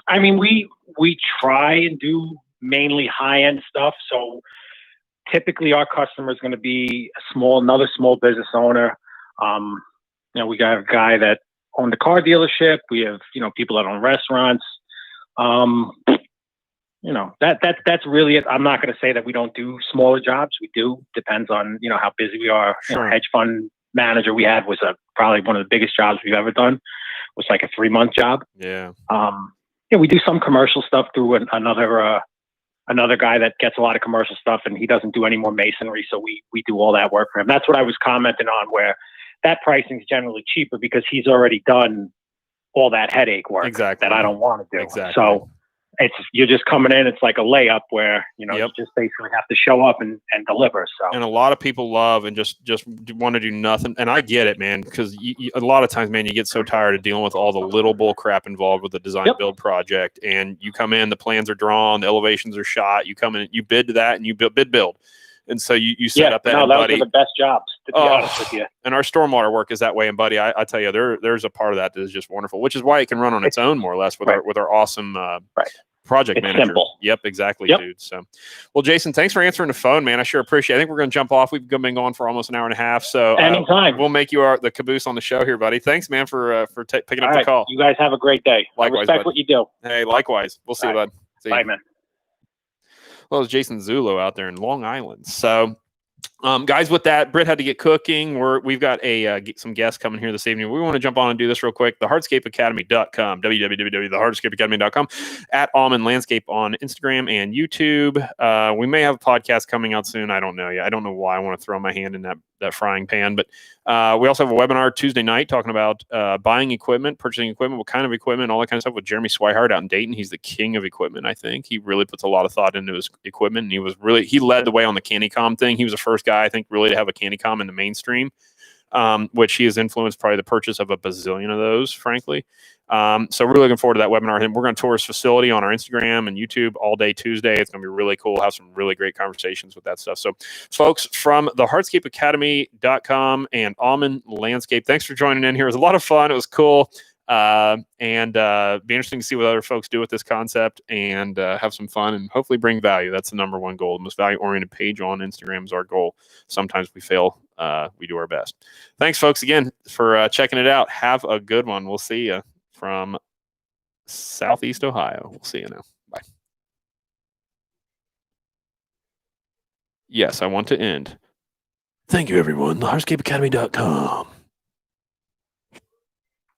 I mean, we try and do mainly high end stuff. So typically our customer is going to be another small business owner. You know, we got a guy that owned a car dealership. We have, you know, people that own restaurants. You know, that's really it. I'm not going to say that we don't do smaller jobs. We do. Depends on, you know, how busy we are. Sure. You know, hedge fund manager we had was probably one of the biggest jobs we've ever done. It was like a 3-month job. Yeah. Yeah, we do some commercial stuff through another guy that gets a lot of commercial stuff, and he doesn't do any more masonry. So we do all that work for him. That's what I was commenting on, where that pricing is generally cheaper because he's already done all that headache work that I don't want to do. Exactly. So you're just coming in. It's like a layup where, you know, you just basically have to show up and deliver. So, and a lot of people love and just want to do nothing. And I get it, man, because a lot of times, man, you get so tired of dealing with all the little bull crap involved with the design build project. And you come in, the plans are drawn, the elevations are shot. You come in, you bid to that, and you bid build. And so you set up that. No, and those buddy, are the best jobs, to be honest with you. And our stormwater work is that way. And buddy, I tell you, there's a part of that is just wonderful, which is why it can run on its own more or less with our awesome project manager. Simple. Yep, exactly, dude. So, well, Jason, thanks for answering the phone, man. I sure appreciate it. I think we're going to jump off. We've been going for almost an hour and a half. So anytime. We'll make you the caboose on the show here, buddy. Thanks, man, for picking up the call. You guys have a great day. Likewise, I respect what you do. Hey, likewise. We'll see you, bud. See Bye, you. man. Well, it's Jason Zula out there in Long Island. So, guys, with that, Britt had to get cooking. We've got some guests coming here this evening. We want to jump on and do this real quick. thehardscapeacademy.com, www.thehardscapeacademy.com, at Almond Landscape on Instagram and YouTube. We may have a podcast coming out soon. I don't know yet. I don't know why I want to throw my hand in that frying pan, but we also have a webinar Tuesday night talking about buying equipment, purchasing equipment, what kind of equipment, all that kind of stuff with Jeremy Swihart out in Dayton. He's the king of equipment, I think. He really puts a lot of thought into his equipment, and he led the way on the CandyCom thing. He was the first guy, I think, really to have a CandyCom in the mainstream, which he has influenced probably the purchase of a bazillion of those, frankly. So we're looking forward to that webinar. And we're going to tour his facility on our Instagram and YouTube all day Tuesday. It's going to be really cool. We'll have some really great conversations with that stuff. So folks from thehardscapeacademy.com and Almond Landscape, thanks for joining in here. It was a lot of fun. It was cool. And be interesting to see what other folks do with this concept and have some fun and hopefully bring value. That's the number one goal. The most value-oriented page on Instagram is our goal. Sometimes we fail. We do our best. Thanks, folks, again, for checking it out. Have a good one. We'll see you from Southeast Ohio. We'll see you now. Bye. Yes, I want to end. Thank you, everyone. thehardscapeacademy.com.